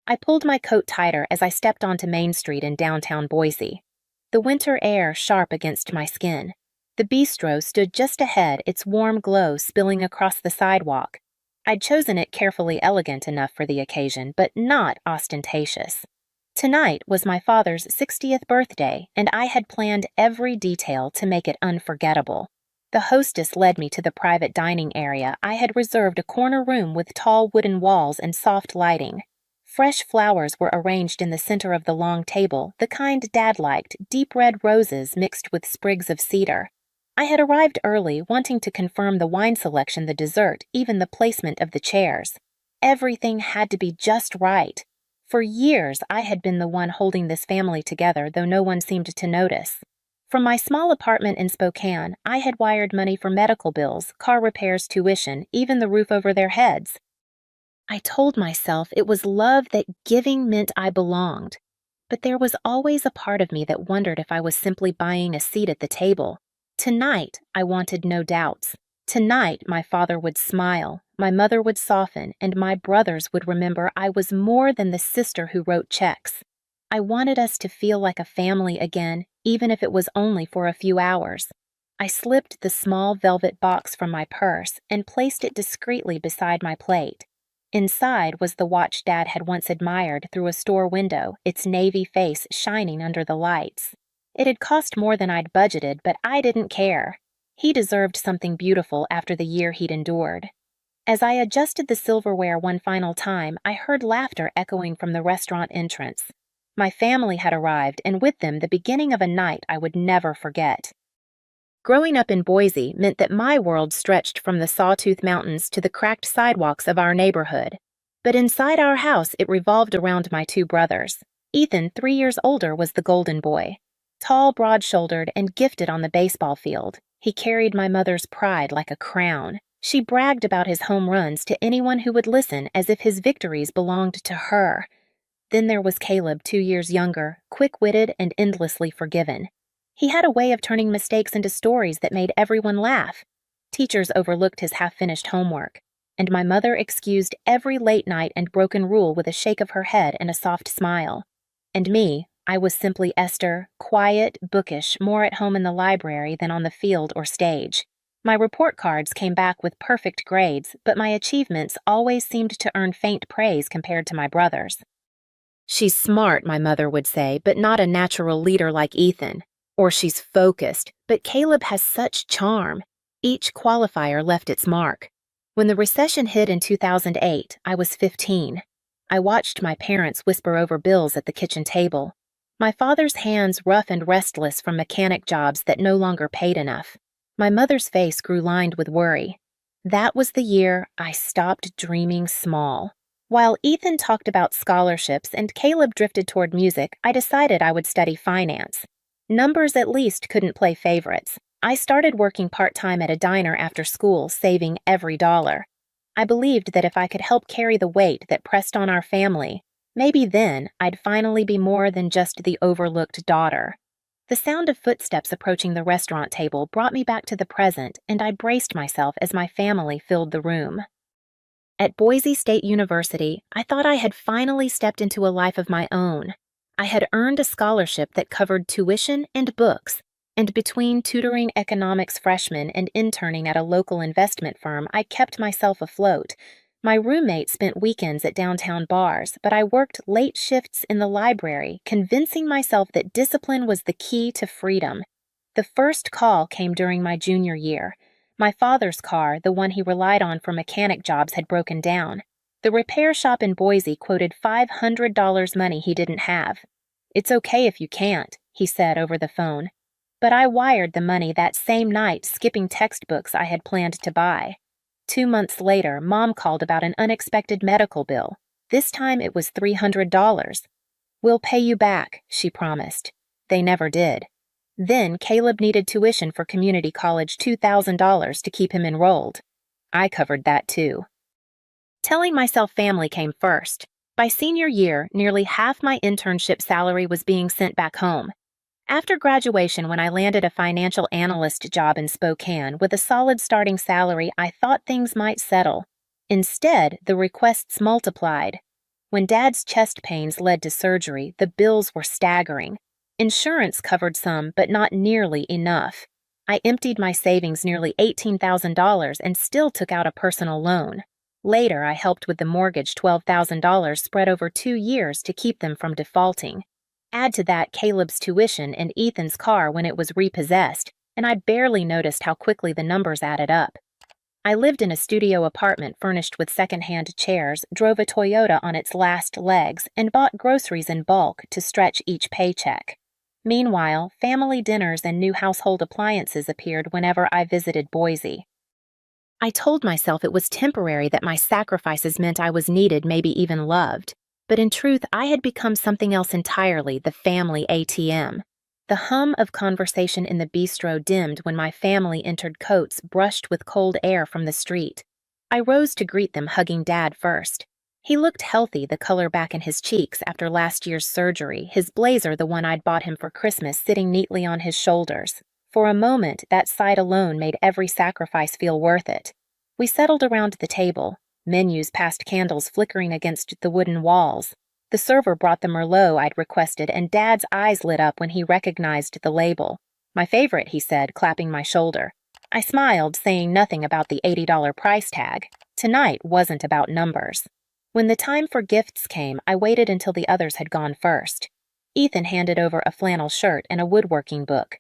I pulled my coat tighter as I stepped onto Main Street in downtown Boise. The winter air sharp against my skin. The bistro stood just ahead, its warm glow spilling across the sidewalk. I'd chosen it carefully elegant enough for the occasion, but not ostentatious. Tonight was my father's 60th birthday, and I had planned every detail to make it unforgettable. The hostess led me to the private dining area. I had reserved a corner room with tall wooden walls and soft lighting. Fresh flowers were arranged in the center of the long table, the kind Dad liked, deep red roses mixed with sprigs of cedar. I had arrived early, wanting to confirm the wine selection, the dessert, even the placement of the chairs. Everything had to be just right. For years, I had been the one holding this family together, though no one seemed to notice. From my small apartment in Spokane, I had wired money for medical bills, car repairs, tuition, even the roof over their heads. I told myself it was love, that giving meant I belonged. But there was always a part of me that wondered if I was simply buying a seat at the table. Tonight, I wanted no doubts. Tonight, my father would smile, my mother would soften, and my brothers would remember I was more than the sister who wrote checks. I wanted us to feel like a family again, even if it was only for a few hours. I slipped the small velvet box from my purse and placed it discreetly beside my plate. Inside was the watch Dad had once admired through a store window, its navy face shining under the lights. It had cost more than I'd budgeted, but I didn't care. He deserved something beautiful after the year he'd endured. As I adjusted the silverware one final time, I heard laughter echoing from the restaurant entrance. My family had arrived, and with them the beginning of a night I would never forget. Growing up in Boise meant that my world stretched from the Sawtooth Mountains to the cracked sidewalks of our neighborhood. But inside our house, it revolved around my two brothers. Ethan, 3 years older, was the golden boy. Tall, broad-shouldered, and gifted on the baseball field, he carried my mother's pride like a crown. She bragged about his home runs to anyone who would listen, as if his victories belonged to her. Then there was Caleb, 2 years younger, quick-witted and endlessly forgiven. He had a way of turning mistakes into stories that made everyone laugh. Teachers overlooked his half-finished homework, and my mother excused every late night and broken rule with a shake of her head and a soft smile. And me, I was simply Esther, quiet, bookish, more at home in the library than on the field or stage. My report cards came back with perfect grades, but my achievements always seemed to earn faint praise compared to my brothers. "She's smart," my mother would say, "but not a natural leader like Ethan." Or "she's focused, but Caleb has such charm." Each qualifier left its mark. When the recession hit in 2008, I was 15. I watched my parents whisper over bills at the kitchen table. My father's hands rough and restless from mechanic jobs that no longer paid enough. My mother's face grew lined with worry. That was the year I stopped dreaming small. While Ethan talked about scholarships and Caleb drifted toward music, I decided I would study finance. Numbers at least couldn't play favorites. I started working part-time at a diner after school, saving every dollar. I believed that if I could help carry the weight that pressed on our family, maybe then I'd finally be more than just the overlooked daughter. The sound of footsteps approaching the restaurant table brought me back to the present, and I braced myself as my family filled the room. At Boise State University, I thought I had finally stepped into a life of my own. I had earned a scholarship that covered tuition and books, and between tutoring economics freshmen and interning at a local investment firm, I kept myself afloat. My roommate spent weekends at downtown bars, but I worked late shifts in the library, convincing myself that discipline was the key to freedom. The first call came during my junior year. My father's car, the one he relied on for mechanic jobs, had broken down. The repair shop in Boise quoted $500 money he didn't have. "It's okay if you can't," he said over the phone. But I wired the money that same night, skipping textbooks I had planned to buy. 2 months later, Mom called about an unexpected medical bill. This time it was $300. "We'll pay you back," she promised. They never did. Then Caleb needed tuition for community college, $2,000 to keep him enrolled. I covered that too. Telling myself family came first. By senior year, nearly half my internship salary was being sent back home. After graduation, when I landed a financial analyst job in Spokane with a solid starting salary, I thought things might settle. Instead, the requests multiplied. When Dad's chest pains led to surgery, the bills were staggering. Insurance covered some, but not nearly enough. I emptied my savings nearly $18,000 and still took out a personal loan. Later, I helped with the mortgage $12,000 spread over 2 years to keep them from defaulting. Add to that Caleb's tuition and Ethan's car when it was repossessed, and I barely noticed how quickly the numbers added up. I lived in a studio apartment furnished with second-hand chairs, drove a Toyota on its last legs, and bought groceries in bulk to stretch each paycheck. Meanwhile, family dinners and new household appliances appeared whenever I visited Boise. I told myself it was temporary, that my sacrifices meant I was needed, maybe even loved. But in truth, I had become something else entirely, the family ATM. The hum of conversation in the bistro dimmed when my family entered coats brushed with cold air from the street. I rose to greet them, hugging Dad first. He looked healthy, the color back in his cheeks after last year's surgery, his blazer, the one I'd bought him for Christmas, sitting neatly on his shoulders. For a moment, that sight alone made every sacrifice feel worth it. We settled around the table, menus past candles flickering against the wooden walls. The server brought the Merlot I'd requested, and Dad's eyes lit up when he recognized the label. "My favorite," he said, clapping my shoulder. I smiled, saying nothing about the $80 price tag. Tonight wasn't about numbers. When the time for gifts came, I waited until the others had gone first. Ethan handed over a flannel shirt and a woodworking book.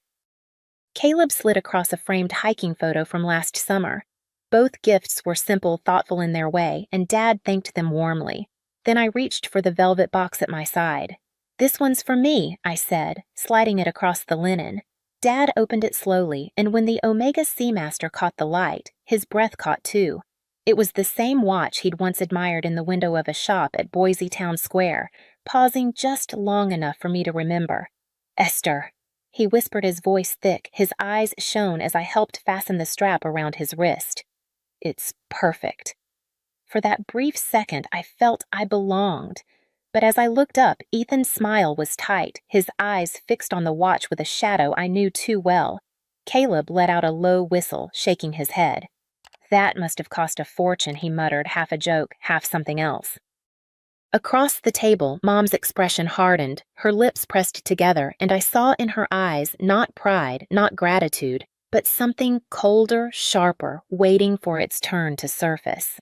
Caleb slid across a framed hiking photo from last summer. Both gifts were simple, thoughtful in their way, and Dad thanked them warmly. Then I reached for the velvet box at my side. "This one's for me," I said, sliding it across the linen. Dad opened it slowly, and when the Omega Seamaster caught the light, his breath caught too. It was the same watch he'd once admired in the window of a shop at Boise Town Square, pausing just long enough for me to remember. "Esther," he whispered, his voice thick, his eyes shone as I helped fasten the strap around his wrist. "It's perfect." For that brief second, I felt I belonged. But as I looked up, Ethan's smile was tight, his eyes fixed on the watch with a shadow I knew too well. Caleb let out a low whistle, shaking his head. "That must have cost a fortune," he muttered, half a joke, half something else. Across the table, Mom's expression hardened, her lips pressed together, and I saw in her eyes not pride, not gratitude, but something colder, sharper, waiting for its turn to surface.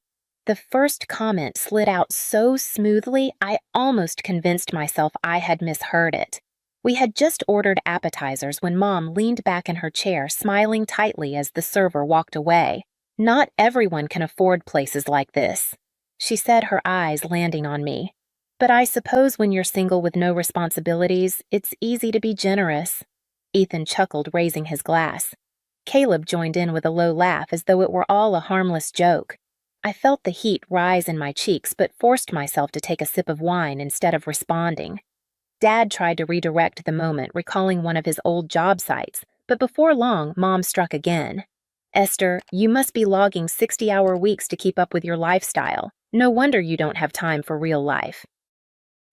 The first comment slid out so smoothly, I almost convinced myself I had misheard it. We had just ordered appetizers when Mom leaned back in her chair, smiling tightly as the server walked away. "Not everyone can afford places like this," she said, her eyes landing on me. "But I suppose when you're single with no responsibilities, it's easy to be generous." Ethan chuckled, raising his glass. Caleb joined in with a low laugh as though it were all a harmless joke. I felt the heat rise in my cheeks, but forced myself to take a sip of wine instead of responding. Dad tried to redirect the moment, recalling one of his old job sites, but before long, Mom struck again. "Esther, you must be logging 60-hour weeks to keep up with your lifestyle. No wonder you don't have time for real life."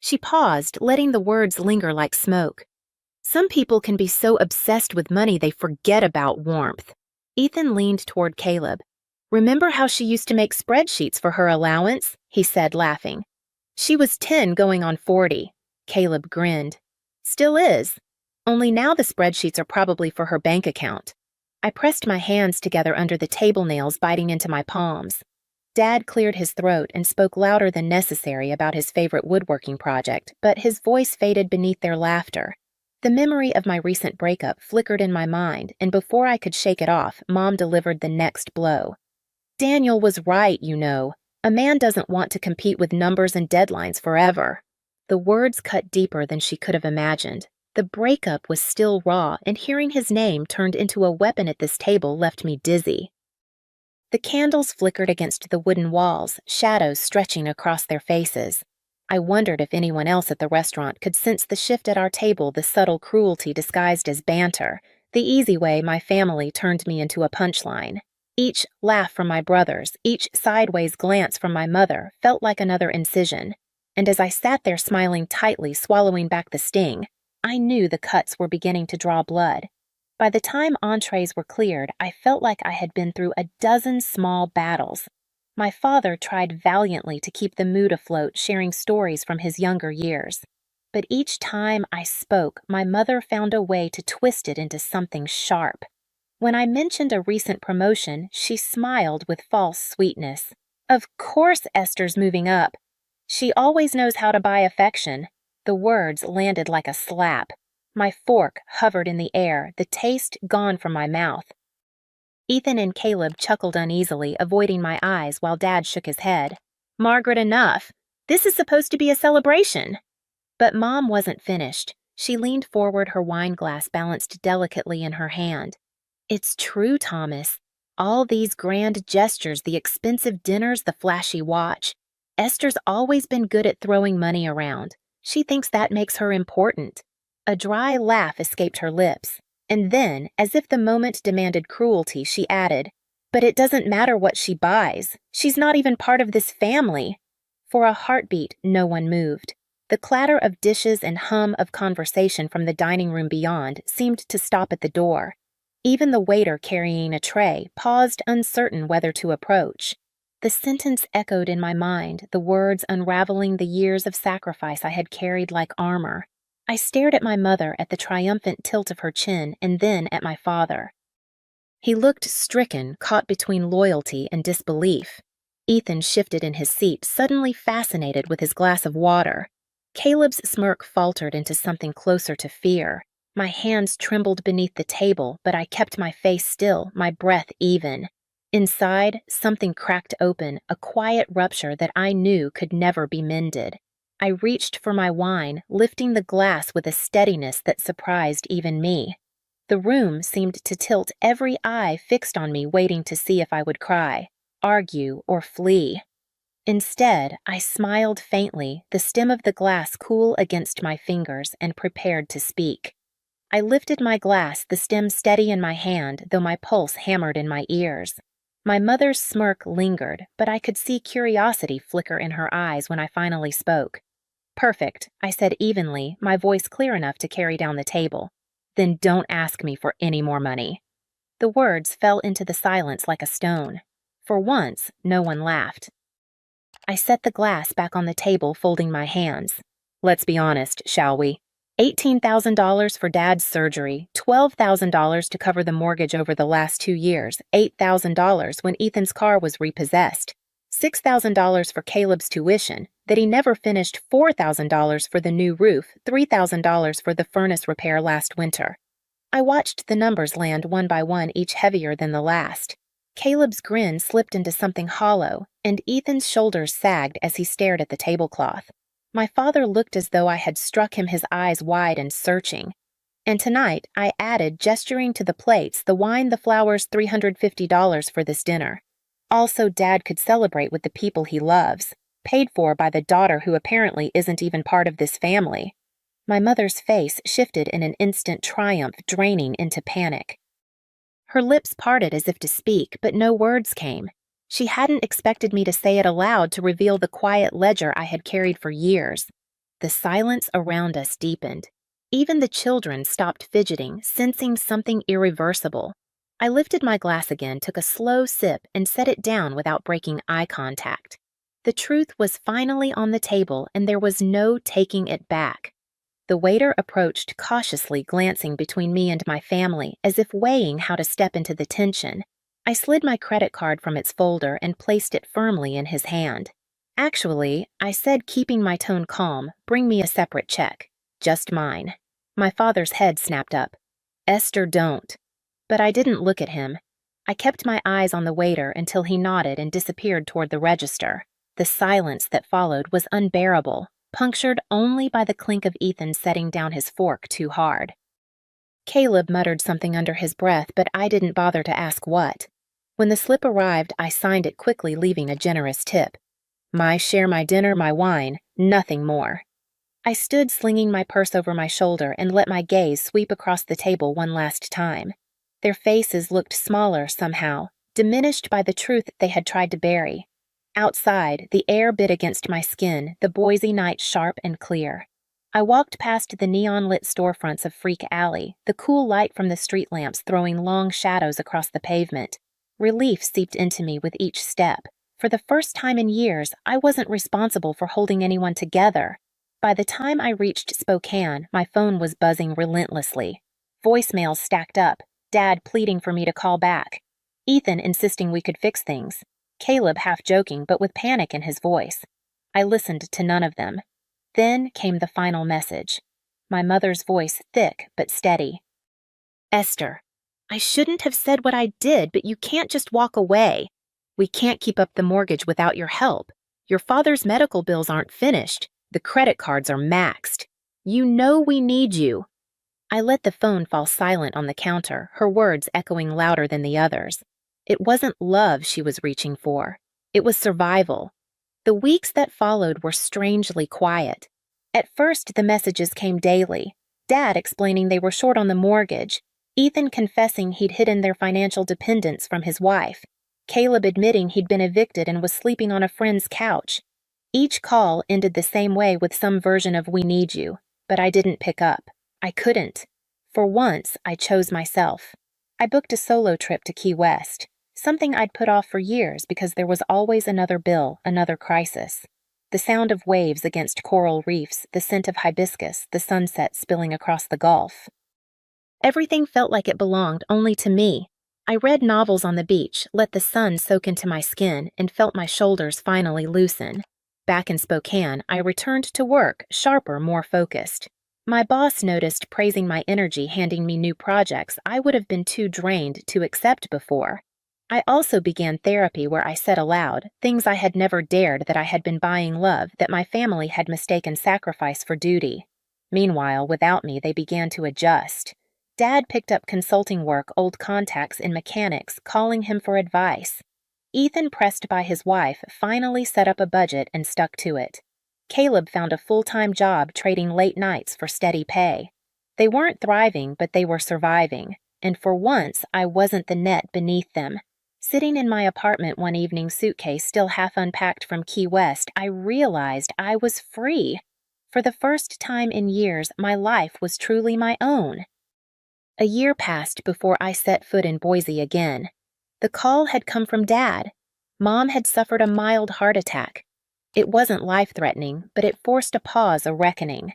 She paused, letting the words linger like smoke. "Some people can be so obsessed with money they forget about warmth." Ethan leaned toward Caleb. "Remember how she used to make spreadsheets for her allowance?" he said, laughing. "She was 10 going on 40. Caleb grinned. "Still is. Only now the spreadsheets are probably for her bank account." I pressed my hands together under the table nails, biting into my palms. Dad cleared his throat and spoke louder than necessary about his favorite woodworking project, but his voice faded beneath their laughter. The memory of my recent breakup flickered in my mind, and before I could shake it off, Mom delivered the next blow. "Daniel was right, you know. A man doesn't want to compete with numbers and deadlines forever." The words cut deeper than she could have imagined. The breakup was still raw, and hearing his name turned into a weapon at this table left me dizzy. The candles flickered against the wooden walls, shadows stretching across their faces. I wondered if anyone else at the restaurant could sense the shift at our table, the subtle cruelty disguised as banter, the easy way my family turned me into a punchline. Each laugh from my brothers, each sideways glance from my mother felt like another incision. And as I sat there smiling tightly, swallowing back the sting, I knew the cuts were beginning to draw blood. By the time entrees were cleared, I felt like I had been through a dozen small battles. My father tried valiantly to keep the mood afloat, sharing stories from his younger years. But each time I spoke, my mother found a way to twist it into something sharp. When I mentioned a recent promotion, she smiled with false sweetness. Of course Esther's moving up. She always knows how to buy affection. The words landed like a slap. My fork hovered in the air, the taste gone from my mouth. Ethan and Caleb chuckled uneasily, avoiding my eyes while Dad shook his head. Margaret, enough. This is supposed to be a celebration. But Mom wasn't finished. She leaned forward, her wine glass balanced delicately in her hand. It's true, Thomas. All these grand gestures, the expensive dinners, the flashy watch. Esther's always been good at throwing money around. She thinks that makes her important. A dry laugh escaped her lips. And then, as if the moment demanded cruelty, she added, But it doesn't matter what she buys. She's not even part of this family. For a heartbeat, no one moved. The clatter of dishes and hum of conversation from the dining room beyond seemed to stop at the door. Even the waiter carrying a tray paused, uncertain whether to approach. The sentence echoed in my mind, the words unraveling the years of sacrifice I had carried like armor. I stared at my mother, at the triumphant tilt of her chin, and then at my father. He looked stricken, caught between loyalty and disbelief. Ethan shifted in his seat, suddenly fascinated with his glass of water. Caleb's smirk faltered into something closer to fear. My hands trembled beneath the table, but I kept my face still, my breath even. Inside, something cracked open, a quiet rupture that I knew could never be mended. I reached for my wine, lifting the glass with a steadiness that surprised even me. The room seemed to tilt, every eye fixed on me, waiting to see if I would cry, argue, or flee. Instead, I smiled faintly, the stem of the glass cool against my fingers, and prepared to speak. I lifted my glass, the stem steady in my hand, though my pulse hammered in my ears. My mother's smirk lingered, but I could see curiosity flicker in her eyes when I finally spoke. Perfect, I said evenly, my voice clear enough to carry down the table. Then don't ask me for any more money. The words fell into the silence like a stone. For once, no one laughed. I set the glass back on the table, folding my hands. Let's be honest, shall we? $18,000 for Dad's surgery, $12,000 to cover the mortgage over the last 2 years, $8,000 when Ethan's car was repossessed, $6,000 for Caleb's tuition, that he never finished, $4,000 for the new roof, $3,000 for the furnace repair last winter. I watched the numbers land one by one, each heavier than the last. Caleb's grin slipped into something hollow, and Ethan's shoulders sagged as he stared at the tablecloth. My father looked as though I had struck him, his eyes wide and searching. And tonight, I added, gesturing to the plates, the wine, the flowers, $350 for this dinner. Also, Dad could celebrate with the people he loves, paid for by the daughter who apparently isn't even part of this family. My mother's face shifted in an instant triumph, draining into panic. Her lips parted as if to speak, but no words came. She hadn't expected me to say it aloud, to reveal the quiet ledger I had carried for years. The silence around us deepened. Even the children stopped fidgeting, sensing something irreversible. I lifted my glass again, took a slow sip, and set it down without breaking eye contact. The truth was finally on the table, and there was no taking it back. The waiter approached cautiously, glancing between me and my family, as if weighing how to step into the tension. I slid my credit card from its folder and placed it firmly in his hand. Actually, I said, keeping my tone calm, bring me a separate check. Just mine. My father's head snapped up. Esther, don't. But I didn't look at him. I kept my eyes on the waiter until he nodded and disappeared toward the register. The silence that followed was unbearable, punctured only by the clink of Ethan setting down his fork too hard. Caleb muttered something under his breath, but I didn't bother to ask what. When the slip arrived, I signed it quickly, leaving a generous tip. My share, my dinner, my wine, nothing more. I stood slinging my purse over my shoulder and let my gaze sweep across the table one last time. Their faces looked smaller somehow, diminished by the truth they had tried to bury. Outside, the air bit against my skin, the Boise night sharp and clear. I walked past the neon-lit storefronts of Freak Alley, the cool light from the street lamps throwing long shadows across the pavement. Relief seeped into me with each step. For the first time in years, I wasn't responsible for holding anyone together. By the time I reached Spokane, my phone was buzzing relentlessly. Voicemails stacked up, Dad pleading for me to call back, Ethan insisting we could fix things, Caleb half joking but with panic in his voice. I listened to none of them. Then came the final message. My mother's voice thick but steady. Esther, I shouldn't have said what I did, but you can't just walk away. We can't keep up the mortgage without your help. Your father's medical bills aren't finished. The credit cards are maxed. You know we need you. I let the phone fall silent on the counter, her words echoing louder than the others. It wasn't love she was reaching for. It was survival. The weeks that followed were strangely quiet. At first, the messages came daily. Dad explaining they were short on the mortgage, Ethan confessing he'd hidden their financial dependence from his wife, Caleb admitting he'd been evicted and was sleeping on a friend's couch. Each call ended the same way with some version of "we need you," but I didn't pick up. I couldn't. For once, I chose myself. I booked a solo trip to Key West, something I'd put off for years because there was always another bill, another crisis. The sound of waves against coral reefs, the scent of hibiscus, the sunset spilling across the Gulf. Everything felt like it belonged only to me. I read novels on the beach, let the sun soak into my skin, and felt my shoulders finally loosen. Back in Spokane, I returned to work, sharper, more focused. My boss noticed praising my energy, handing me new projects I would have been too drained to accept before. I also began therapy where I said aloud things I had never dared, that I had been buying love, that my family had mistaken sacrifice for duty. Meanwhile, without me, they began to adjust. Dad picked up consulting work, old contacts in mechanics, calling him for advice. Ethan, pressed by his wife, finally set up a budget and stuck to it. Caleb found a full-time job trading late nights for steady pay. They weren't thriving, but they were surviving, and for once I wasn't the net beneath them. Sitting in my apartment one evening, suitcase still half unpacked from Key West, I realized I was free. For the first time in years, my life was truly my own. A year passed before I set foot in Boise again. The call had come from Dad. Mom had suffered a mild heart attack. It wasn't life-threatening, but it forced a pause, a reckoning.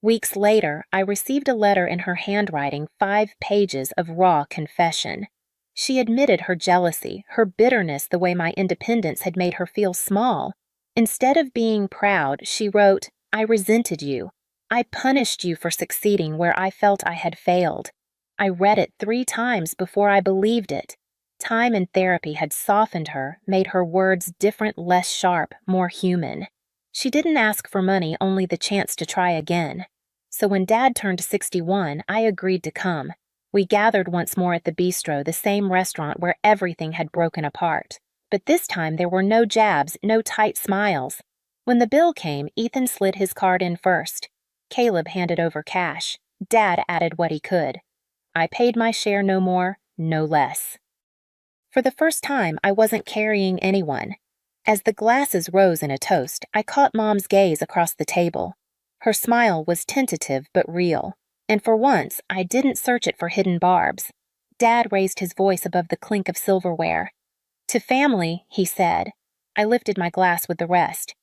Weeks later, I received a letter in her handwriting, 5 pages of raw confession. She admitted her jealousy, her bitterness, the way my independence had made her feel small. Instead of being proud, she wrote, "I resented you. I punished you for succeeding where I felt I had failed." I read it 3 times before I believed it. Time and therapy had softened her, made her words different, less sharp, more human. She didn't ask for money, only the chance to try again. So when Dad turned 61, I agreed to come. We gathered once more at the bistro, the same restaurant where everything had broken apart. But this time there were no jabs, no tight smiles. When the bill came, Ethan slid his card in first. Caleb handed over cash. Dad added what he could. I paid my share, no more, no less. For the first time, I wasn't carrying anyone. As the glasses rose in a toast, I caught Mom's gaze across the table. Her smile was tentative but real, and for once, I didn't search it for hidden barbs. Dad raised his voice above the clink of silverware. "To family," he said. I lifted my glass with the rest.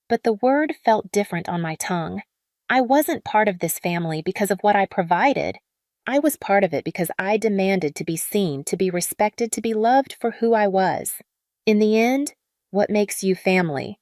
But the word felt different on my tongue. I wasn't part of this family because of what I provided. I was part of it because I demanded to be seen, to be respected, to be loved for who I was. In the end, what makes you family?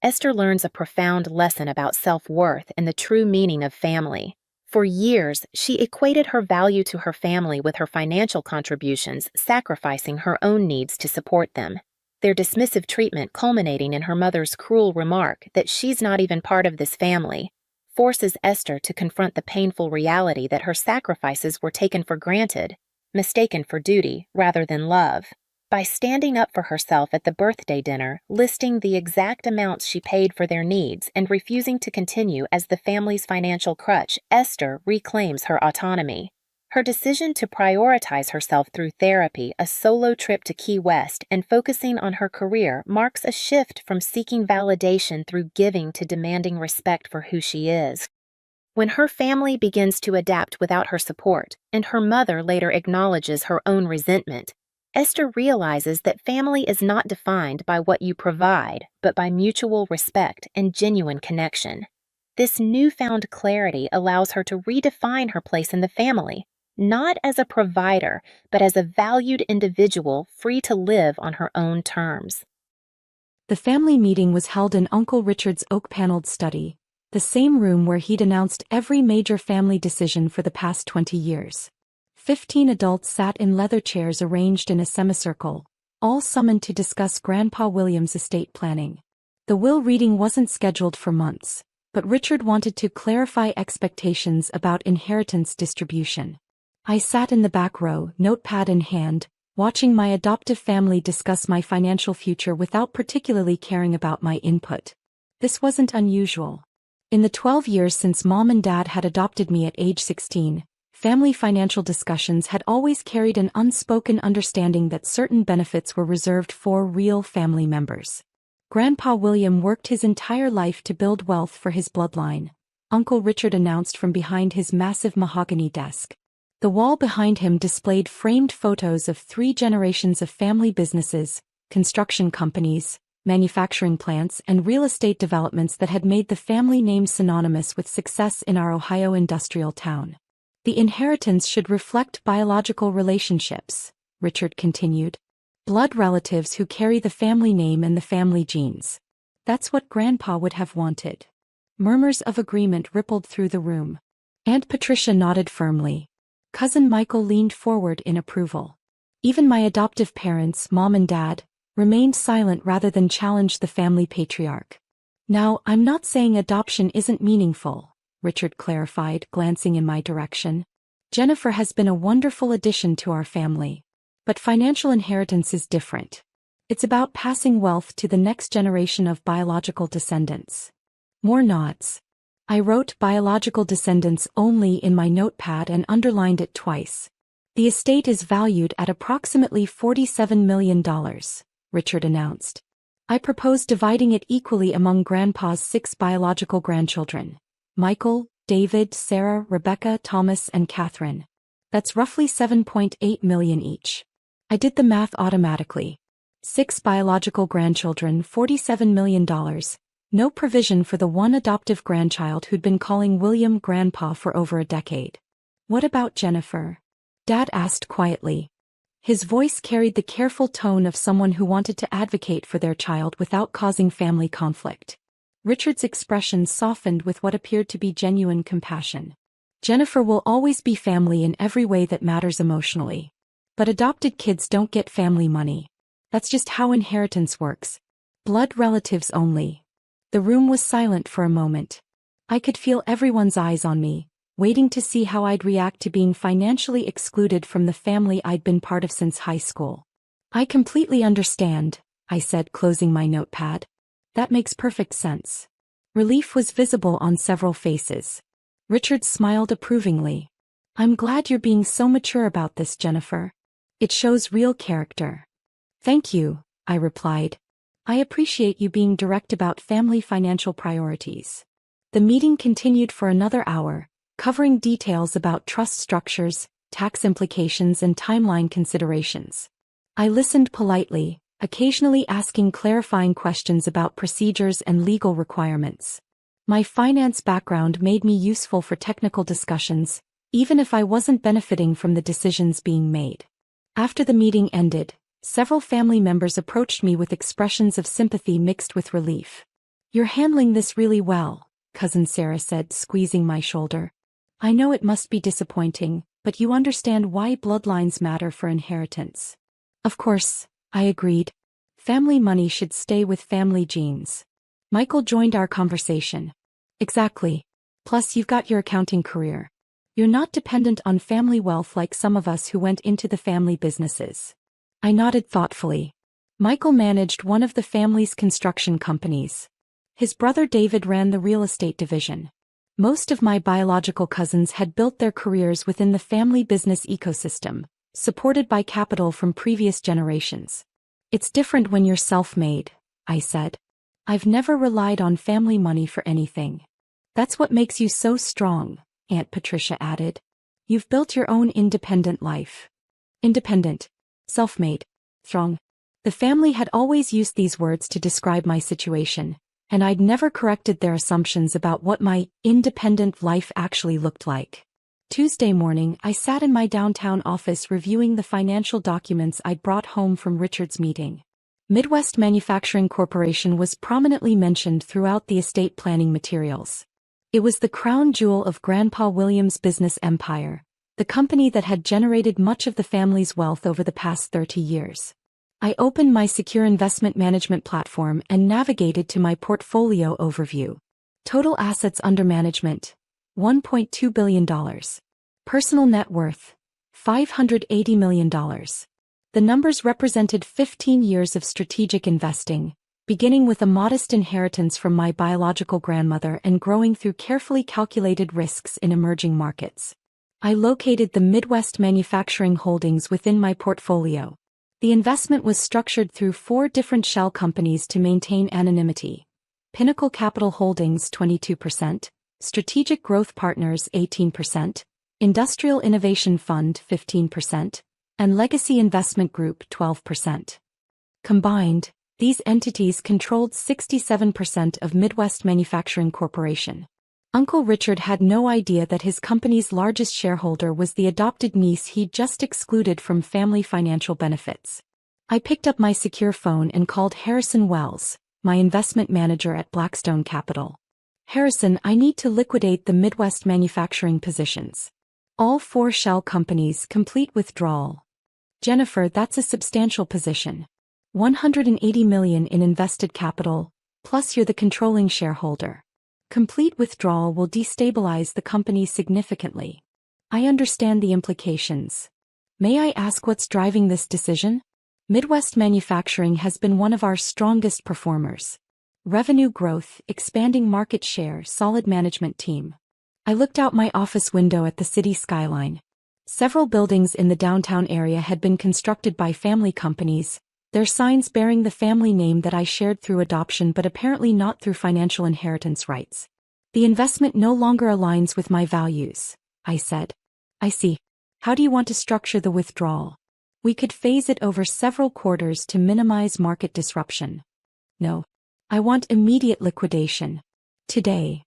Esther learns a profound lesson about self-worth and the true meaning of family. For years, she equated her value to her family with her financial contributions, sacrificing her own needs to support them. Their dismissive treatment culminating in her mother's cruel remark that she's not even part of this family, forces Esther to confront the painful reality that her sacrifices were taken for granted, mistaken for duty rather than love. By standing up for herself at the birthday dinner, listing the exact amounts she paid for their needs, and refusing to continue as the family's financial crutch, Esther reclaims her autonomy. Her decision to prioritize herself through therapy, a solo trip to Key West, and focusing on her career marks a shift from seeking validation through giving to demanding respect for who she is. When her family begins to adapt without her support, and her mother later acknowledges her own resentment, Esther realizes that family is not defined by what you provide, but by mutual respect and genuine connection. This newfound clarity allows her to redefine her place in the family, not as a provider, but as a valued individual free to live on her own terms. The family meeting was held in Uncle Richard's oak-paneled study, the same room where he'd announced every major family decision for the past 20 years. 15 adults sat in leather chairs arranged in a semicircle, all summoned to discuss Grandpa William's estate planning. The will reading wasn't scheduled for months, but Richard wanted to clarify expectations about inheritance distribution. I sat in the back row, notepad in hand, watching my adoptive family discuss my financial future without particularly caring about my input. This wasn't unusual. In the 12 years since Mom and Dad had adopted me at age 16, family financial discussions had always carried an unspoken understanding that certain benefits were reserved for real family members. Grandpa William worked his entire life to build wealth for his bloodline, Uncle Richard announced from behind his massive mahogany desk. The wall behind him displayed framed photos of 3 generations of family businesses, construction companies, manufacturing plants, and real estate developments that had made the family name synonymous with success in our Ohio industrial town. The inheritance should reflect biological relationships, Richard continued. Blood relatives who carry the family name and the family genes. That's what Grandpa would have wanted. Murmurs of agreement rippled through the room. Aunt Patricia nodded firmly. Cousin Michael leaned forward in approval. Even my adoptive parents, Mom and Dad, remained silent rather than challenge the family patriarch. Now, I'm not saying adoption isn't meaningful, Richard clarified, glancing in my direction. Jennifer has been a wonderful addition to our family. But financial inheritance is different. It's about passing wealth to the next generation of biological descendants. More nods. I wrote biological descendants only in my notepad and underlined it twice. The estate is valued at approximately $47 million, Richard announced. I propose dividing it equally among Grandpa's 6 biological grandchildren: Michael, David, Sarah, Rebecca, Thomas, and Catherine. That's roughly $7.8 million each. I did the math automatically. 6 biological grandchildren, $47 million. No provision for the one adoptive grandchild who'd been calling William Grandpa for over a decade. What about Jennifer? Dad asked quietly. His voice carried the careful tone of someone who wanted to advocate for their child without causing family conflict. Richard's expression softened with what appeared to be genuine compassion. Jennifer will always be family in every way that matters emotionally. But adopted kids don't get family money. That's just how inheritance works. Blood relatives only. The room was silent for a moment. I could feel everyone's eyes on me, waiting to see how I'd react to being financially excluded from the family I'd been part of since high school. I completely understand, I said, closing my notepad. That makes perfect sense. Relief was visible on several faces. Richard smiled approvingly. I'm glad you're being so mature about this, Jennifer. It shows real character. Thank you, I replied. I appreciate you being direct about family financial priorities. The meeting continued for another hour, covering details about trust structures, tax implications, and timeline considerations. I listened politely, occasionally asking clarifying questions about procedures and legal requirements. My finance background made me useful for technical discussions, even if I wasn't benefiting from the decisions being made. After the meeting ended, several family members approached me with expressions of sympathy mixed with relief. You're handling this really well, Cousin Sarah said, squeezing my shoulder. I know it must be disappointing, but you understand why bloodlines matter for inheritance. Of course, I agreed. Family money should stay with family genes. Michael joined our conversation. Exactly. Plus, you've got your accounting career. You're not dependent on family wealth like some of us who went into the family businesses. I nodded thoughtfully. Michael managed one of the family's construction companies. His brother David ran the real estate division. Most of my biological cousins had built their careers within the family business ecosystem, supported by capital from previous generations. It's different when you're self-made, I said. I've never relied on family money for anything. That's what makes you so strong, Aunt Patricia added. You've built your own independent life. Independent. Self-made. Strong. The family had always used these words to describe my situation, and I'd never corrected their assumptions about what my independent life actually looked like. Tuesday morning, I sat in my downtown office reviewing the financial documents I'd brought home from Richard's meeting. Midwest Manufacturing Corporation was prominently mentioned throughout the estate planning materials. It was the crown jewel of Grandpa Williams' business empire, the company that had generated much of the family's wealth over the past 30 years. I opened my secure investment management platform and navigated to my portfolio overview. Total assets under management, $1.2 billion. Personal net worth, $580 million. The numbers represented 15 years of strategic investing, beginning with a modest inheritance from my biological grandmother and growing through carefully calculated risks in emerging markets. I located the Midwest Manufacturing holdings within my portfolio. The investment was structured through 4 different shell companies to maintain anonymity. Pinnacle Capital Holdings 22%, Strategic Growth Partners 18%, Industrial Innovation Fund 15%, and Legacy Investment Group 12%. Combined, these entities controlled 67% of Midwest Manufacturing Corporation. Uncle Richard had no idea that his company's largest shareholder was the adopted niece he'd just excluded from family financial benefits. I picked up my secure phone and called Harrison Wells, my investment manager at Blackstone Capital. Harrison, I need to liquidate the Midwest Manufacturing positions. All 4 shell companies, complete withdrawal. Jennifer, that's a substantial position. $180 million in invested capital, plus you're the controlling shareholder. Complete withdrawal will destabilize the company significantly. I understand the implications. May I ask what's driving this decision? Midwest Manufacturing has been one of our strongest performers. Revenue growth, expanding market share, solid management team. I looked out my office window at the city skyline. Several buildings in the downtown area had been constructed by family companies, their signs bearing the family name that I shared through adoption but apparently not through financial inheritance rights. The investment no longer aligns with my values, I said. I see. How do you want to structure the withdrawal? We could phase it over several quarters to minimize market disruption. No. I want immediate liquidation. Today.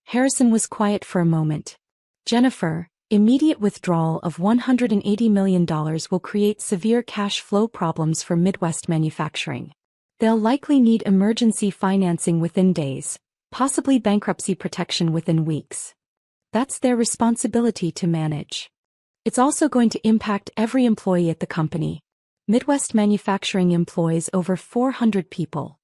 Harrison was quiet for a moment. Jennifer, immediate withdrawal of $180 million will create severe cash flow problems for Midwest Manufacturing. They'll likely need emergency financing within days, possibly bankruptcy protection within weeks. That's their responsibility to manage. It's also going to impact every employee at the company. Midwest Manufacturing employs over 400 people.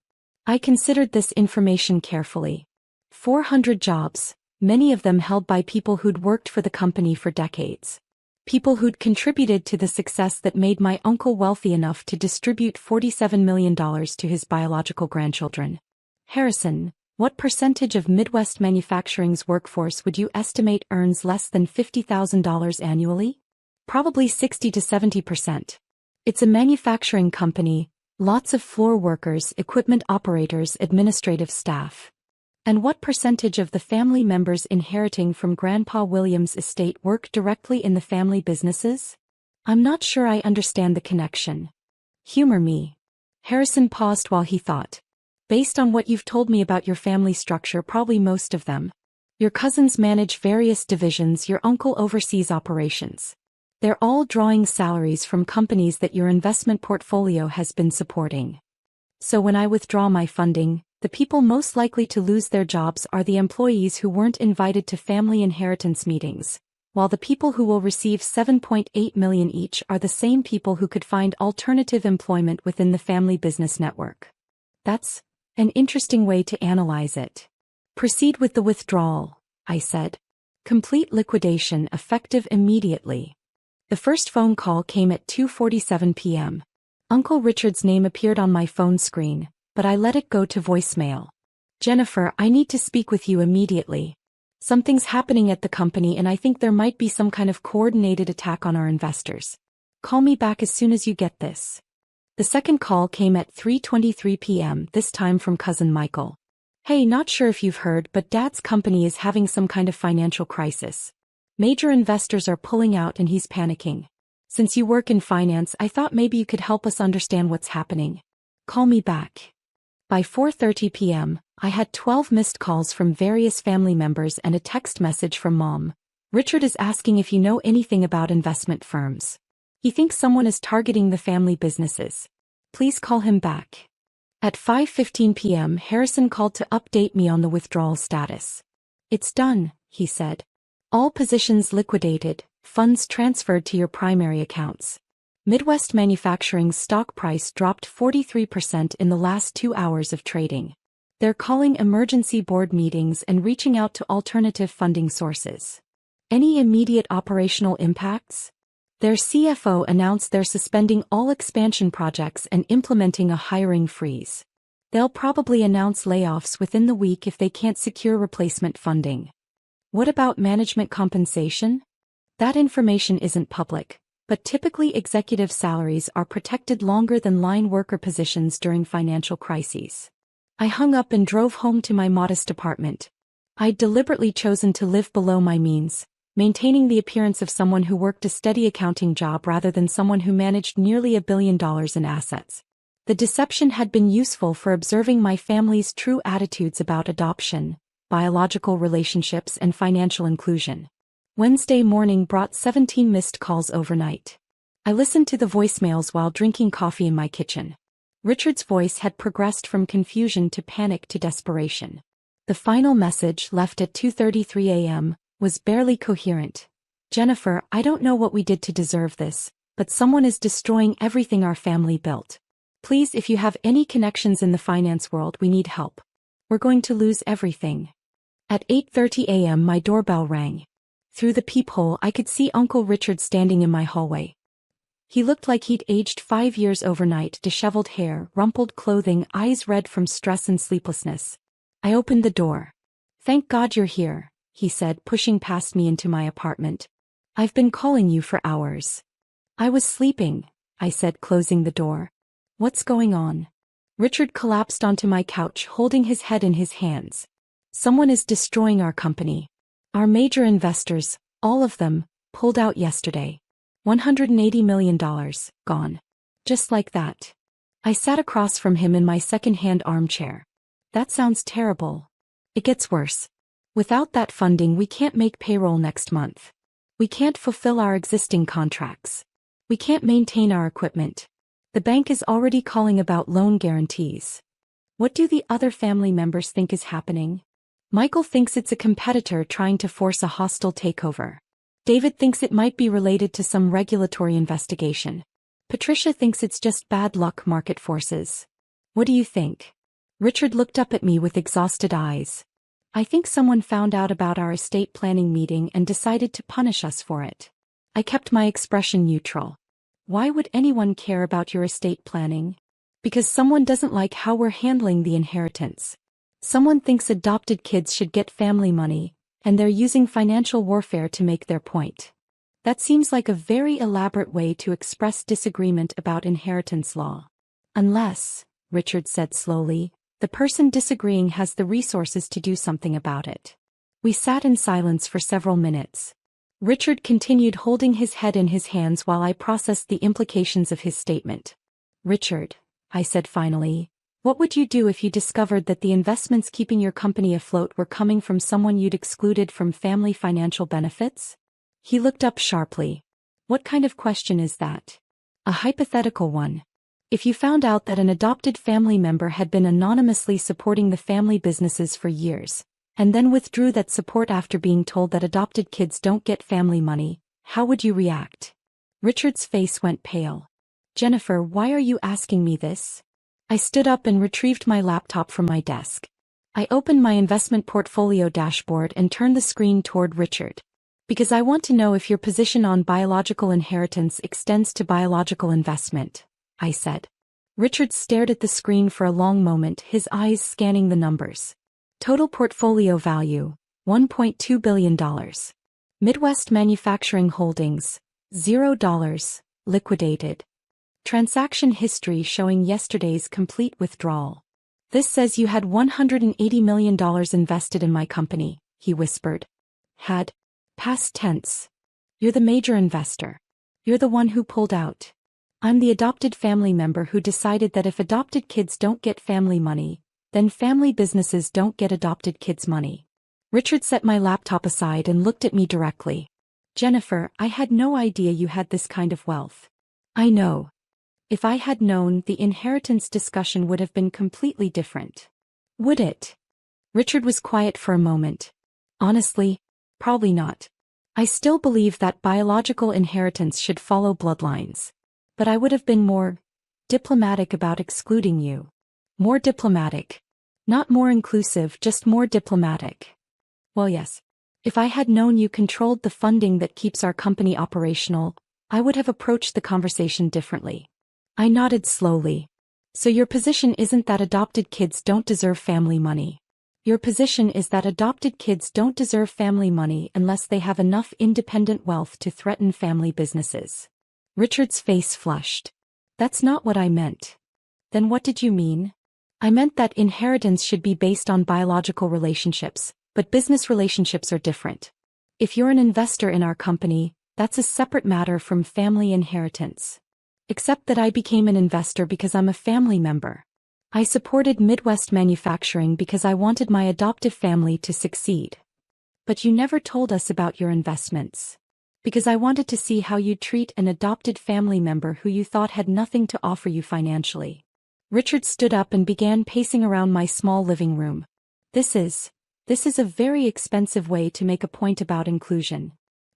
I considered this information carefully. 400 jobs. Many of them held by people who'd worked for the company for decades. People who'd contributed to the success that made my uncle wealthy enough to distribute $47 million to his biological grandchildren. Harrison, what percentage of Midwest Manufacturing's workforce would you estimate earns less than $50,000 annually? Probably 60 to 70%. It's a manufacturing company, lots of floor workers, equipment operators, administrative staff. And what percentage of the family members inheriting from Grandpa Williams' estate work directly in the family businesses? I'm not sure I understand the connection. Humor me. Harrison paused while he thought. Based on what you've told me about your family structure, probably most of them. Your cousins manage various divisions, your uncle oversees operations. They're all drawing salaries from companies that your investment portfolio has been supporting. So when I withdraw my funding, the people most likely to lose their jobs are the employees who weren't invited to family inheritance meetings, while the people who will receive $7.8 million each are the same people who could find alternative employment within the family business network. That's an interesting way to analyze it. Proceed with the withdrawal, I said. Complete liquidation effective immediately. The first phone call came at 2:47 p.m. Uncle Richard's name appeared on my phone screen, but I let it go to voicemail. Jennifer, I need to speak with you immediately. Something's happening at the company and I think there might be some kind of coordinated attack on our investors. Call me back as soon as you get this. The second call came at 3:23 p.m., this time from cousin Michael. Hey, not sure if you've heard, but Dad's company is having some kind of financial crisis. Major investors are pulling out and he's panicking. Since you work in finance, I thought maybe you could help us understand what's happening. Call me back. By 4:30 p.m., I had 12 missed calls from various family members and a text message from Mom. Richard is asking if you know anything about investment firms. He thinks someone is targeting the family businesses. Please call him back. At 5:15 p.m., Harrison called to update me on the withdrawal status. It's done, he said. All positions liquidated, funds transferred to your primary accounts. Midwest Manufacturing's stock price dropped 43% in the last 2 hours of trading. They're calling emergency board meetings and reaching out to alternative funding sources. Any immediate operational impacts? Their CFO announced they're suspending all expansion projects and implementing a hiring freeze. They'll probably announce layoffs within the week if they can't secure replacement funding. What about management compensation? That information isn't public, but typically executive salaries are protected longer than line worker positions during financial crises. I hung up and drove home to my modest apartment. I'd deliberately chosen to live below my means, maintaining the appearance of someone who worked a steady accounting job rather than someone who managed nearly $1 billion in assets. The deception had been useful for observing my family's true attitudes about adoption, biological relationships, and financial inclusion. Wednesday morning brought 17 missed calls overnight. I listened to the voicemails while drinking coffee in my kitchen. Richard's voice had progressed from confusion to panic to desperation. The final message, left at 2:33 a.m., was barely coherent. Jennifer, I don't know what we did to deserve this, but someone is destroying everything our family built. Please, if you have any connections in the finance world, we need help. We're going to lose everything. At 8:30 a.m. my doorbell rang. Through the peephole I could see Uncle Richard standing in my hallway. He looked like he'd aged 5 years overnight, disheveled hair, rumpled clothing, eyes red from stress and sleeplessness. I opened the door. Thank God you're here, he said, pushing past me into my apartment. I've been calling you for hours. I was sleeping, I said, closing the door. What's going on? Richard collapsed onto my couch, holding his head in his hands. Someone is destroying our company. Our major investors, all of them, pulled out yesterday. $180 million, gone. Just like that. I sat across from him in my second-hand armchair. That sounds terrible. It gets worse. Without that funding, we can't make payroll next month. We can't fulfill our existing contracts. We can't maintain our equipment. The bank is already calling about loan guarantees. What do the other family members think is happening? Michael thinks it's a competitor trying to force a hostile takeover. David thinks it might be related to some regulatory investigation. Patricia thinks it's just bad luck, market forces. What do you think? Richard looked up at me with exhausted eyes. I think someone found out about our estate planning meeting and decided to punish us for it. I kept my expression neutral. Why would anyone care about your estate planning? Because someone doesn't like how we're handling the inheritance. Someone thinks adopted kids should get family money, and they're using financial warfare to make their point. That seems like a very elaborate way to express disagreement about inheritance law. Unless, Richard said slowly, the person disagreeing has the resources to do something about it. We sat in silence for several minutes. Richard continued, holding his head in his hands while I processed the implications of his statement. Richard, I said finally, what would you do if you discovered that the investments keeping your company afloat were coming from someone you'd excluded from family financial benefits? He looked up sharply. What kind of question is that? A hypothetical one. If you found out that an adopted family member had been anonymously supporting the family businesses for years, and then withdrew that support after being told that adopted kids don't get family money, how would you react? Richard's face went pale. Jennifer, why are you asking me this? I stood up and retrieved my laptop from my desk. I opened my investment portfolio dashboard and turned the screen toward Richard. Because I want to know if your position on biological inheritance extends to biological investment, I said. Richard stared at the screen for a long moment, his eyes scanning the numbers. Total portfolio value, $1.2 billion. Midwest Manufacturing Holdings, $0, liquidated. Transaction history showing yesterday's complete withdrawal. This says you had $180 million invested in my company, he whispered. Had. Past tense. You're the major investor. You're the one who pulled out. I'm the adopted family member who decided that if adopted kids don't get family money, then family businesses don't get adopted kids' money. Richard set my laptop aside and looked at me directly. Jennifer, I had no idea you had this kind of wealth. I know. If I had known, the inheritance discussion would have been completely different. Would it? Richard was quiet for a moment. Honestly, probably not. I still believe that biological inheritance should follow bloodlines. But I would have been more diplomatic about excluding you. More diplomatic. Not more inclusive, just more diplomatic. Well, yes. If I had known you controlled the funding that keeps our company operational, I would have approached the conversation differently. I nodded slowly. So your position isn't that adopted kids don't deserve family money. Your position is that adopted kids don't deserve family money unless they have enough independent wealth to threaten family businesses. Richard's face flushed. That's not what I meant. Then what did you mean? I meant that inheritance should be based on biological relationships, but business relationships are different. If you're an investor in our company, that's a separate matter from family inheritance. Except that I became an investor because I'm a family member. I supported Midwest manufacturing because I wanted my adoptive family to succeed. But you never told us about your investments. Because I wanted to see how you'd treat an adopted family member who you thought had nothing to offer you financially. Richard stood up and began pacing around my small living room. This is a very expensive way to make a point about inclusion.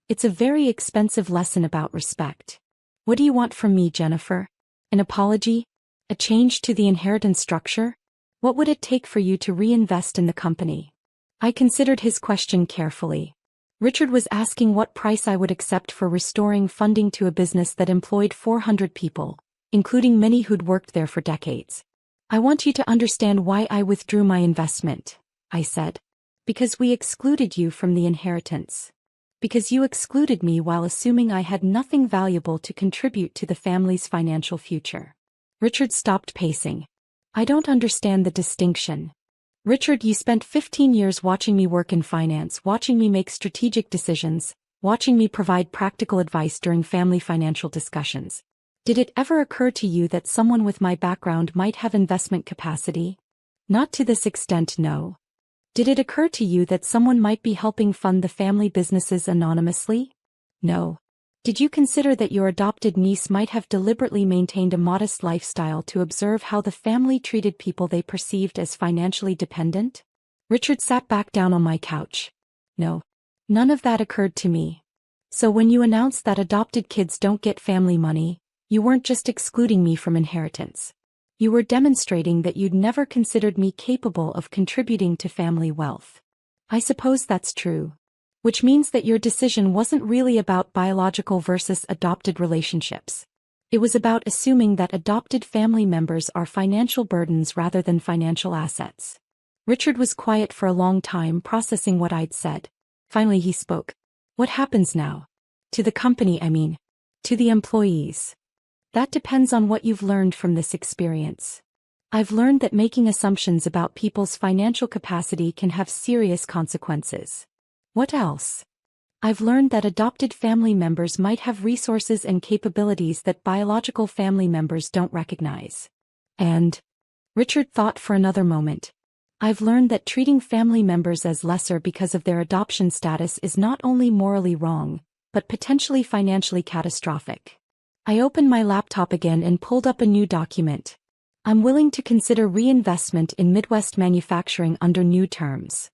It's a very expensive lesson about respect. What do you want from me, Jennifer? An apology? A change to the inheritance structure? What would it take for you to reinvest in the company? I considered his question carefully. Richard was asking what price I would accept for restoring funding to a business that employed 400 people, including many who'd worked there for decades. I want you to understand why I withdrew my investment, I said. Because we excluded you from the inheritance. Because you excluded me while assuming I had nothing valuable to contribute to the family's financial future. Richard stopped pacing. I don't understand the distinction. Richard, you spent 15 years watching me work in finance, watching me make strategic decisions, watching me provide practical advice during family financial discussions. Did it ever occur to you that someone with my background might have investment capacity? Not to this extent, no. Did it occur to you that someone might be helping fund the family businesses anonymously? No. Did you consider that your adopted niece might have deliberately maintained a modest lifestyle to observe how the family treated people they perceived as financially dependent? Richard sat back down on my couch. No. None of that occurred to me. So when you announced that adopted kids don't get family money, you weren't just excluding me from inheritance. You were demonstrating that you'd never considered me capable of contributing to family wealth. I suppose that's true. Which means that your decision wasn't really about biological versus adopted relationships. It was about assuming that adopted family members are financial burdens rather than financial assets. Richard was quiet for a long time, processing what I'd said. Finally he spoke. What happens now? To the company, I mean. To the employees. That depends on what you've learned from this experience. I've learned that making assumptions about people's financial capacity can have serious consequences. What else? I've learned that adopted family members might have resources and capabilities that biological family members don't recognize. And Richard thought for another moment. I've learned that treating family members as lesser because of their adoption status is not only morally wrong, but potentially financially catastrophic. I opened my laptop again and pulled up a new document. I'm willing to consider reinvestment in Midwest manufacturing under new terms.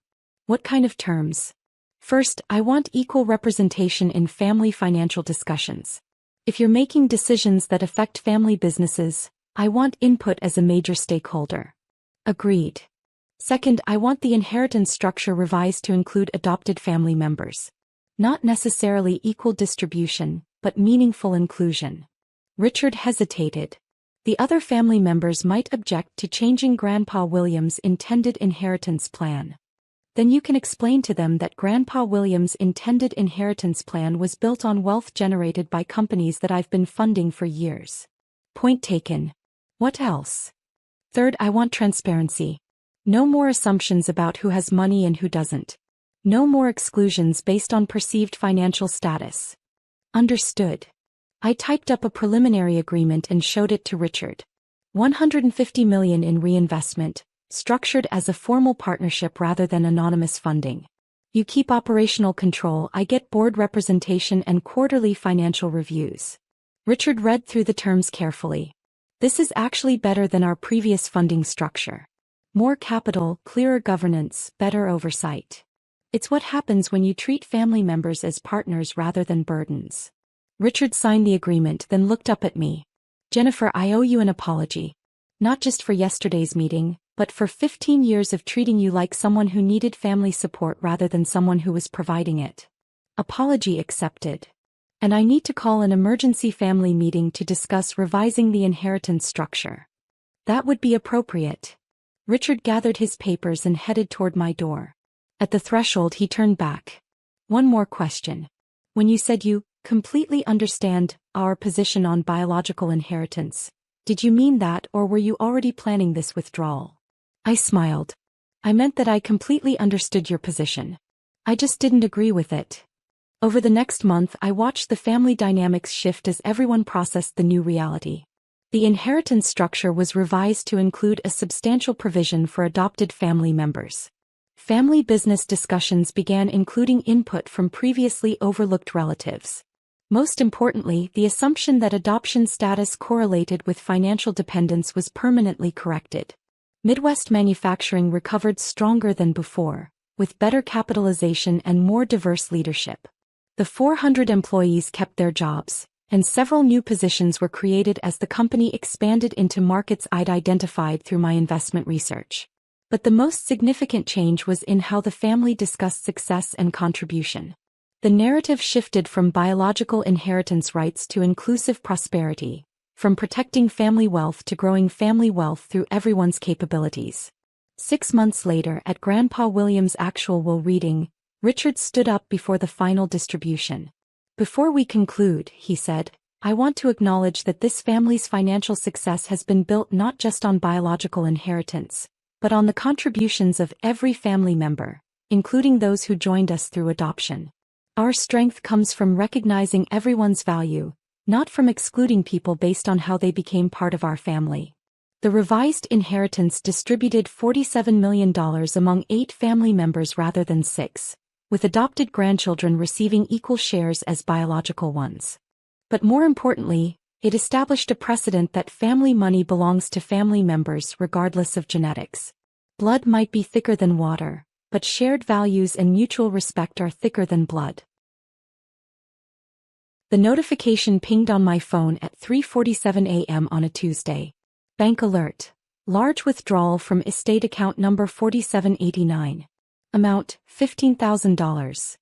What kind of terms? First, I want equal representation in family financial discussions. If you're making decisions that affect family businesses, I want input as a major stakeholder. Agreed. Second, I want the inheritance structure revised to include adopted family members. Not necessarily equal distribution, but meaningful inclusion. Richard hesitated. The other family members might object to changing Grandpa Williams' intended inheritance plan. Then you can explain to them that Grandpa Williams' intended inheritance plan was built on wealth generated by companies that I've been funding for years. Point taken. What else? Third, I want transparency. No more assumptions about who has money and who doesn't. No more exclusions based on perceived financial status. Understood. I typed up a preliminary agreement and showed it to Richard. $150 million in reinvestment, structured as a formal partnership rather than anonymous funding. You keep operational control, I get board representation and quarterly financial reviews. Richard read through the terms carefully. This is actually better than our previous funding structure. More capital, clearer governance, better oversight. It's what happens when you treat family members as partners rather than burdens. Richard signed the agreement, then looked up at me. Jennifer, I owe you an apology. Not just for yesterday's meeting, but for 15 years of treating you like someone who needed family support rather than someone who was providing it. Apology accepted. And I need to call an emergency family meeting to discuss revising the inheritance structure. That would be appropriate. Richard gathered his papers and headed toward my door. At the threshold he turned back. One more question. When you said you completely understand our position on biological inheritance, did you mean that, or were you already planning this withdrawal? I smiled. I meant that I completely understood your position. I just didn't agree with it. Over the next month I watched the family dynamics shift as everyone processed the new reality. The inheritance structure was revised to include a substantial provision for adopted family members. Family business discussions began including input from previously overlooked relatives. Most importantly, the assumption that adoption status correlated with financial dependence was permanently corrected. Midwest manufacturing recovered stronger than before, with better capitalization and more diverse leadership. The 400 employees kept their jobs, and several new positions were created as the company expanded into markets I'd identified through my investment research. But the most significant change was in how the family discussed success and contribution. The narrative shifted from biological inheritance rights to inclusive prosperity, from protecting family wealth to growing family wealth through everyone's capabilities. 6 months later, at Grandpa William's actual will reading, Richard stood up before the final distribution. Before we conclude, he said, I want to acknowledge that this family's financial success has been built not just on biological inheritance, but on the contributions of every family member, including those who joined us through adoption. Our strength comes from recognizing everyone's value, not from excluding people based on how they became part of our family. The revised inheritance distributed $47 million among 8 family members rather than 6, with adopted grandchildren receiving equal shares as biological ones. But more importantly, it established a precedent that family money belongs to family members regardless of genetics. Blood might be thicker than water, but shared values and mutual respect are thicker than blood. The notification pinged on my phone at 3:47 a.m. on a Tuesday. Bank alert. Large withdrawal from estate account number 4789. Amount, $15,000.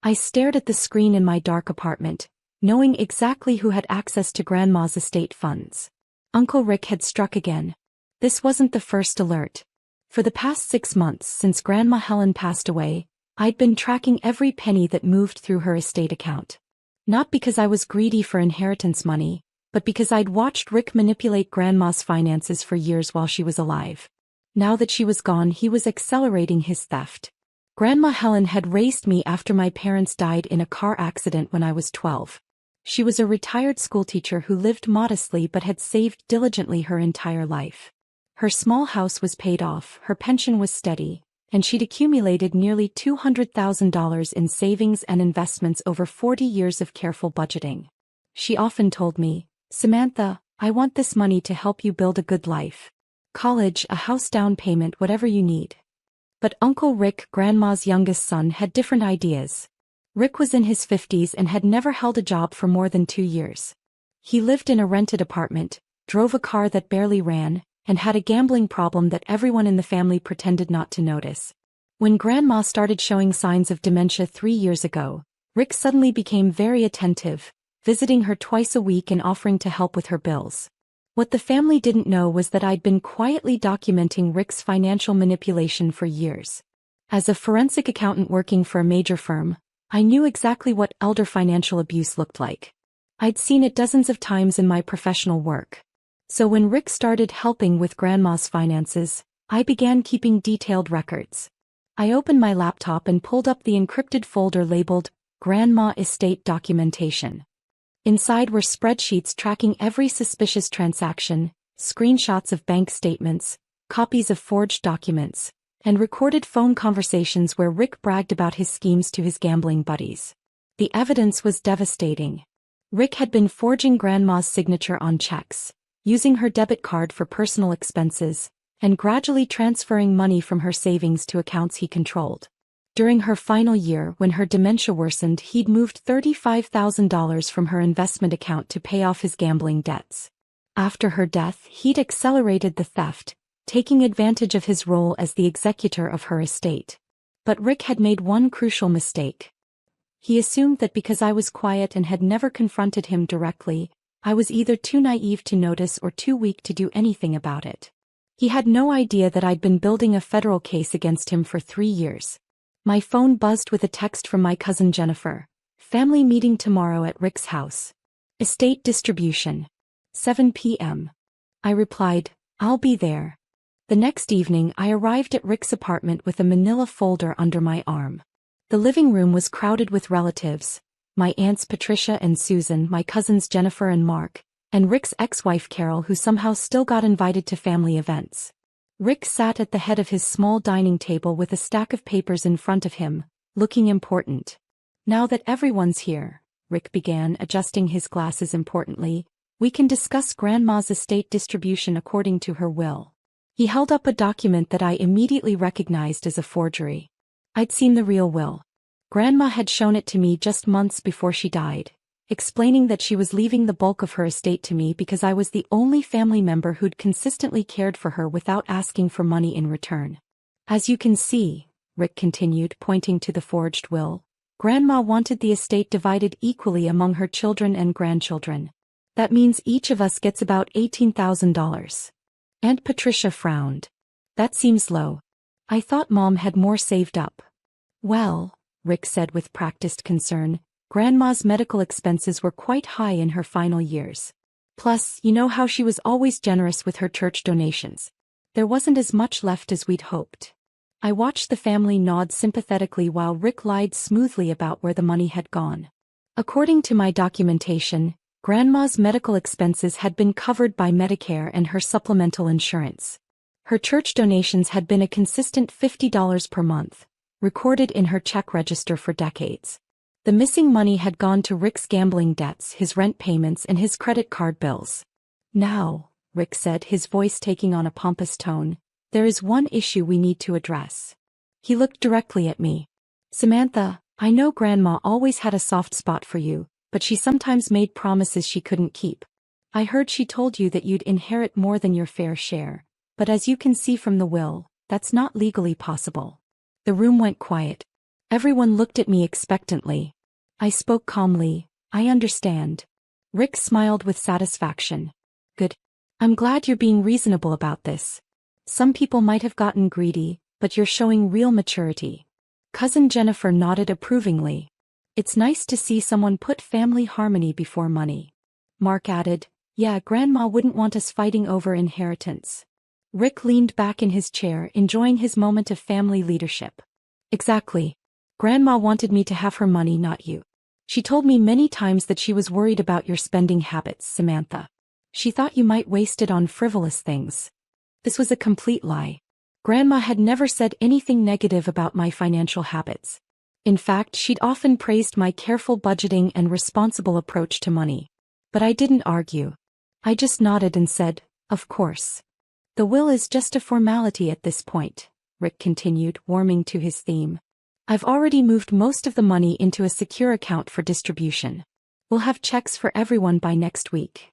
I stared at the screen in my dark apartment, knowing exactly who had access to Grandma's estate funds. Uncle Rick had struck again. This wasn't the first alert. For the past 6 months since Grandma Helen passed away, I'd been tracking every penny that moved through her estate account. Not because I was greedy for inheritance money, but because I'd watched Rick manipulate Grandma's finances for years while she was alive. Now that she was gone, he was accelerating his theft. Grandma Helen had raised me after my parents died in a car accident when I was 12. She was a retired schoolteacher who lived modestly but had saved diligently her entire life. Her small house was paid off, her pension was steady, and she'd accumulated nearly $200,000 in savings and investments over 40 years of careful budgeting. She often told me, Samantha, I want this money to help you build a good life. College, a house down payment, whatever you need. But Uncle Rick, Grandma's youngest son, had different ideas. Rick was in his 50s and had never held a job for more than 2 years. He lived in a rented apartment, drove a car that barely ran, and had a gambling problem that everyone in the family pretended not to notice. When Grandma started showing signs of dementia 3 years ago, Rick suddenly became very attentive, visiting her twice a week and offering to help with her bills. What the family didn't know was that I'd been quietly documenting Rick's financial manipulation for years. As a forensic accountant working for a major firm, I knew exactly what elder financial abuse looked like. I'd seen it dozens of times in my professional work. So when Rick started helping with Grandma's finances, I began keeping detailed records. I opened my laptop and pulled up the encrypted folder labeled Grandma Estate Documentation. Inside were spreadsheets tracking every suspicious transaction, screenshots of bank statements, copies of forged documents, and recorded phone conversations where Rick bragged about his schemes to his gambling buddies. The evidence was devastating. Rick had been forging Grandma's signature on checks, using her debit card for personal expenses, and gradually transferring money from her savings to accounts he controlled. During her final year, when her dementia worsened, he'd moved $35,000 from her investment account to pay off his gambling debts. After her death, he'd accelerated the theft, taking advantage of his role as the executor of her estate. But Rick had made one crucial mistake. He assumed that because I was quiet and had never confronted him directly, I was either too naive to notice or too weak to do anything about it. He had no idea that I'd been building a federal case against him for 3 years. My phone buzzed with a text from my cousin Jennifer. Family meeting tomorrow at Rick's house. Estate distribution. 7 p.m. I replied, I'll be there. The next evening I arrived at Rick's apartment with a manila folder under my arm. The living room was crowded with relatives, my aunts Patricia and Susan, my cousins Jennifer and Mark, and Rick's ex-wife Carol, who somehow still got invited to family events. Rick sat at the head of his small dining table with a stack of papers in front of him, looking important. Now that everyone's here, Rick began, adjusting his glasses importantly, we can discuss Grandma's estate distribution according to her will. He held up a document that I immediately recognized as a forgery. I'd seen the real will. Grandma had shown it to me just months before she died, explaining that she was leaving the bulk of her estate to me because I was the only family member who'd consistently cared for her without asking for money in return. As you can see, Rick continued, pointing to the forged will, Grandma wanted the estate divided equally among her children and grandchildren. That means each of us gets about $18,000. Aunt Patricia frowned. That seems low. I thought Mom had more saved up. Well, Rick said with practiced concern, Grandma's medical expenses were quite high in her final years. Plus, you know how she was always generous with her church donations. There wasn't as much left as we'd hoped. I watched the family nod sympathetically while Rick lied smoothly about where the money had gone. According to my documentation, Grandma's medical expenses had been covered by Medicare and her supplemental insurance. Her church donations had been a consistent $50 per month, recorded in her check register for decades. The missing money had gone to Rick's gambling debts, his rent payments, and his credit card bills. Now, Rick said, his voice taking on a pompous tone, there is one issue we need to address. He looked directly at me. Samantha, I know Grandma always had a soft spot for you, but she sometimes made promises she couldn't keep. I heard she told you that you'd inherit more than your fair share, but as you can see from the will, that's not legally possible. The room went quiet. Everyone looked at me expectantly. I spoke calmly, I understand. Rick smiled with satisfaction. Good. I'm glad you're being reasonable about this. Some people might have gotten greedy, but you're showing real maturity. Cousin Jennifer nodded approvingly. It's nice to see someone put family harmony before money. Mark added, yeah, Grandma wouldn't want us fighting over inheritance. Rick leaned back in his chair, enjoying his moment of family leadership. Exactly. Grandma wanted me to have her money, not you. She told me many times that she was worried about your spending habits, Samantha. She thought you might waste it on frivolous things. This was a complete lie. Grandma had never said anything negative about my financial habits. In fact, she'd often praised my careful budgeting and responsible approach to money. But I didn't argue. I just nodded and said, of course. The will is just a formality at this point, Rick continued, warming to his theme. I've already moved most of the money into a secure account for distribution. We'll have checks for everyone by next week.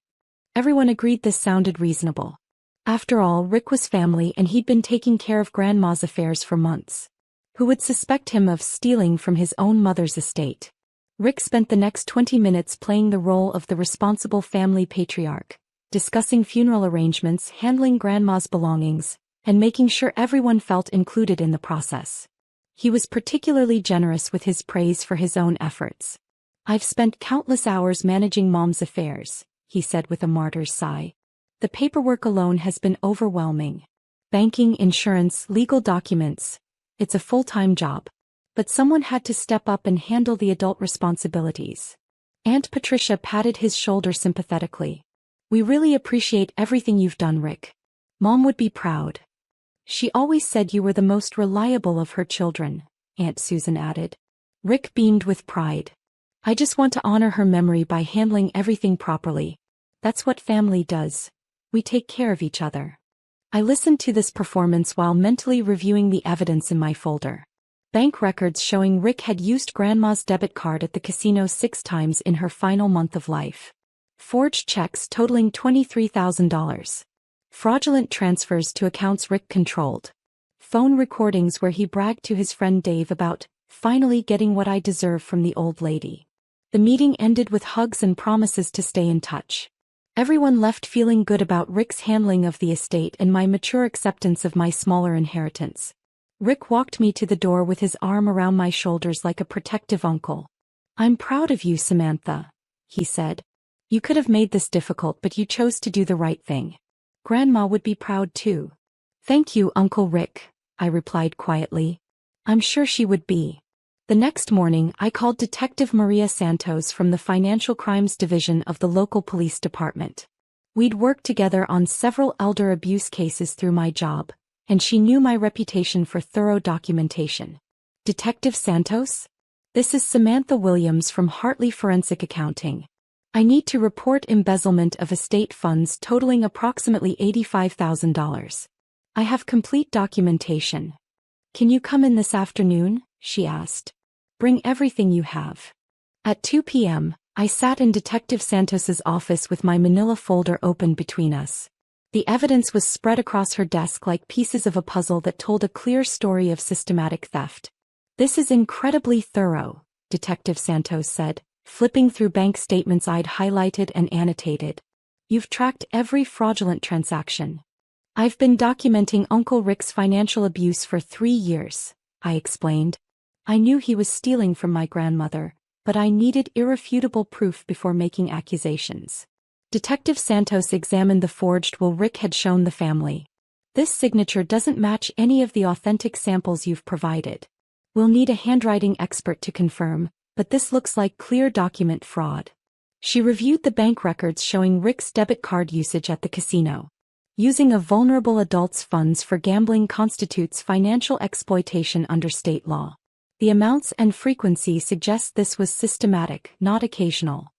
Everyone agreed this sounded reasonable. After all, Rick was family and he'd been taking care of Grandma's affairs for months. Who would suspect him of stealing from his own mother's estate? Rick spent the next 20 minutes playing the role of the responsible family patriarch, discussing funeral arrangements, handling Grandma's belongings, and making sure everyone felt included in the process. He was particularly generous with his praise for his own efforts. I've spent countless hours managing Mom's affairs, he said with a martyr's sigh. The paperwork alone has been overwhelming. Banking, insurance, legal documents. It's a full-time job. But someone had to step up and handle the adult responsibilities. Aunt Patricia patted his shoulder sympathetically. "We really appreciate everything you've done, Rick. Mom would be proud." "She always said you were the most reliable of her children," Aunt Susan added. Rick beamed with pride. "I just want to honor her memory by handling everything properly. That's what family does. We take care of each other." I listened to this performance while mentally reviewing the evidence in my folder. Bank records showing Rick had used Grandma's debit card at the casino 6 times in her final month of life. Forged checks totaling $23,000. Fraudulent transfers to accounts Rick controlled. Phone recordings where he bragged to his friend Dave about finally getting what I deserve from the old lady. The meeting ended with hugs and promises to stay in touch. Everyone left feeling good about Rick's handling of the estate and my mature acceptance of my smaller inheritance. Rick walked me to the door with his arm around my shoulders like a protective uncle. "I'm proud of you, Samantha," he said. "You could have made this difficult, but you chose to do the right thing. Grandma would be proud too." "Thank you, Uncle Rick," I replied quietly. "I'm sure she would be." The next morning, I called Detective Maria Santos from the Financial Crimes Division of the local police department. We'd worked together on several elder abuse cases through my job, and she knew my reputation for thorough documentation. "Detective Santos? This is Samantha Williams from Hartley Forensic Accounting. I need to report embezzlement of estate funds totaling approximately $85,000. I have complete documentation. Can you come in this afternoon?" she asked. "Bring everything you have." At 2 p.m., I sat in Detective Santos's office with my manila folder open between us. The evidence was spread across her desk like pieces of a puzzle that told a clear story of systematic theft. "This is incredibly thorough," Detective Santos said, flipping through bank statements I'd highlighted and annotated. "You've tracked every fraudulent transaction." "I've been documenting Uncle Rick's financial abuse for 3 years," I explained. "I knew he was stealing from my grandmother, but I needed irrefutable proof before making accusations." Detective Santos examined the forged will Rick had shown the family. "This signature doesn't match any of the authentic samples you've provided. We'll need a handwriting expert to confirm, but this looks like clear document fraud." She reviewed the bank records showing Rick's debit card usage at the casino. Using a vulnerable adult's funds for gambling constitutes financial exploitation under state law. The amounts and frequency suggest this was systematic, not occasional.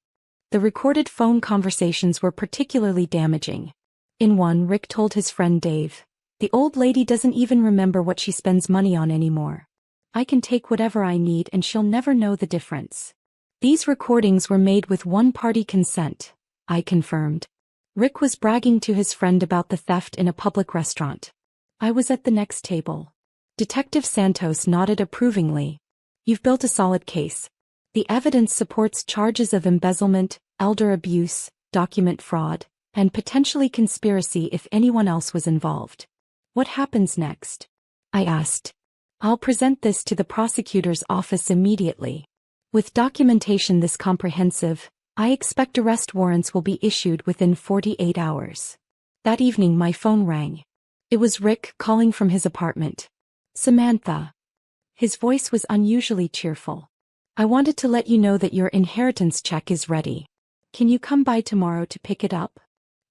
The recorded phone conversations were particularly damaging. In one, Rick told his friend Dave, "The old lady doesn't even remember what she spends money on anymore. I can take whatever I need and she'll never know the difference." These recordings were made with one-party consent, I confirmed. Rick was bragging to his friend about the theft in a public restaurant. I was at the next table. Detective Santos nodded approvingly. "You've built a solid case. The evidence supports charges of embezzlement, elder abuse, document fraud, and potentially conspiracy if anyone else was involved. What happens next?" I asked. "I'll present this to the prosecutor's office immediately. With documentation this comprehensive, I expect arrest warrants will be issued within 48 hours. That evening my phone rang. It was Rick calling from his apartment. "Samantha." His voice was unusually cheerful. "I wanted to let you know that your inheritance check is ready. Can you come by tomorrow to pick it up?"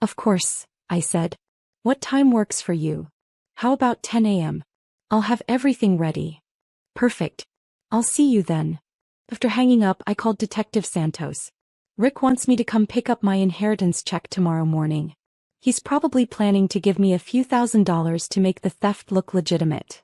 "Of course," I said. "What time works for you?" "How about 10 a.m.? I'll have everything ready." "Perfect. I'll see you then." After hanging up, I called Detective Santos. "Rick wants me to come pick up my inheritance check tomorrow morning. He's probably planning to give me a few $1,000s to make the theft look legitimate."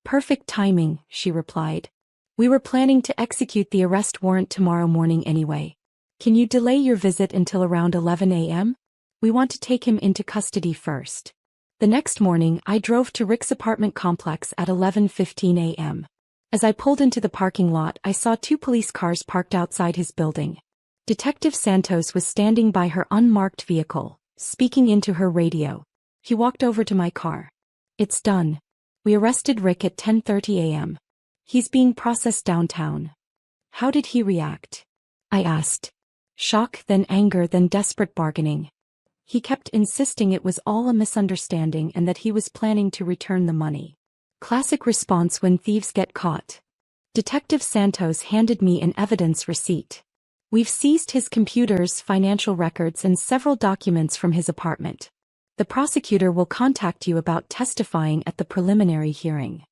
"Perfect timing," she replied. "We were planning to execute the arrest warrant tomorrow morning anyway. Can you delay your visit until around 11 a.m.? We want to take him into custody first." The next morning, I drove to Rick's apartment complex at 11:15 a.m. As I pulled into the parking lot, I saw 2 police cars parked outside his building. Detective Santos was standing by her unmarked vehicle, speaking into her radio. He walked over to my car. "It's done. We arrested Rick at 10:30 a.m. He's being processed downtown." "How did he react?" I asked. "Shock, then anger, then desperate bargaining. He kept insisting it was all a misunderstanding and that he was planning to return the money. Classic response when thieves get caught." Detective Santos handed me an evidence receipt. We've seized his computers, financial records, and several documents from his apartment. The prosecutor will contact you about testifying at the preliminary hearing.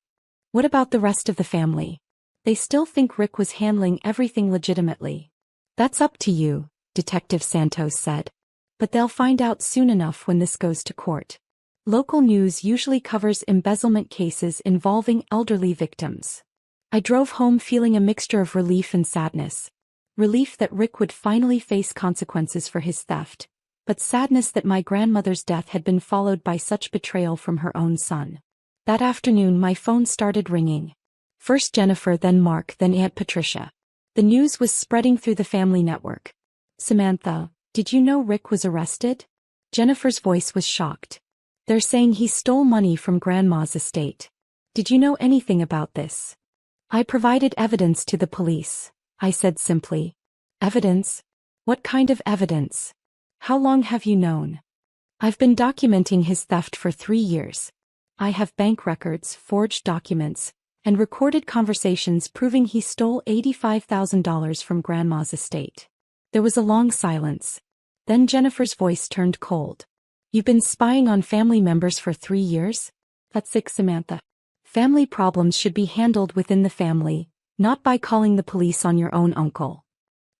What about the rest of the family? They still think Rick was handling everything legitimately. That's up to you, Detective Santos said. But they'll find out soon enough when this goes to court. Local news usually covers embezzlement cases involving elderly victims. I drove home feeling a mixture of relief and sadness. Relief that Rick would finally face consequences for his theft, but sadness that my grandmother's death had been followed by such betrayal from her own son. That afternoon my phone started ringing. First Jennifer, then Mark, then Aunt Patricia. The news was spreading through the family network. Samantha, did you know Rick was arrested? Jennifer's voice was shocked. They're saying he stole money from Grandma's estate. Did you know anything about this? I provided evidence to the police, I said simply. Evidence? What kind of evidence? How long have you known? I've been documenting his theft for 3 years. I have bank records, forged documents, and recorded conversations proving he stole $85,000 from Grandma's estate. There was a long silence. Then Jennifer's voice turned cold. You've been spying on family members for 3 years? That's sick, Samantha. Family problems should be handled within the family, not by calling the police on your own uncle.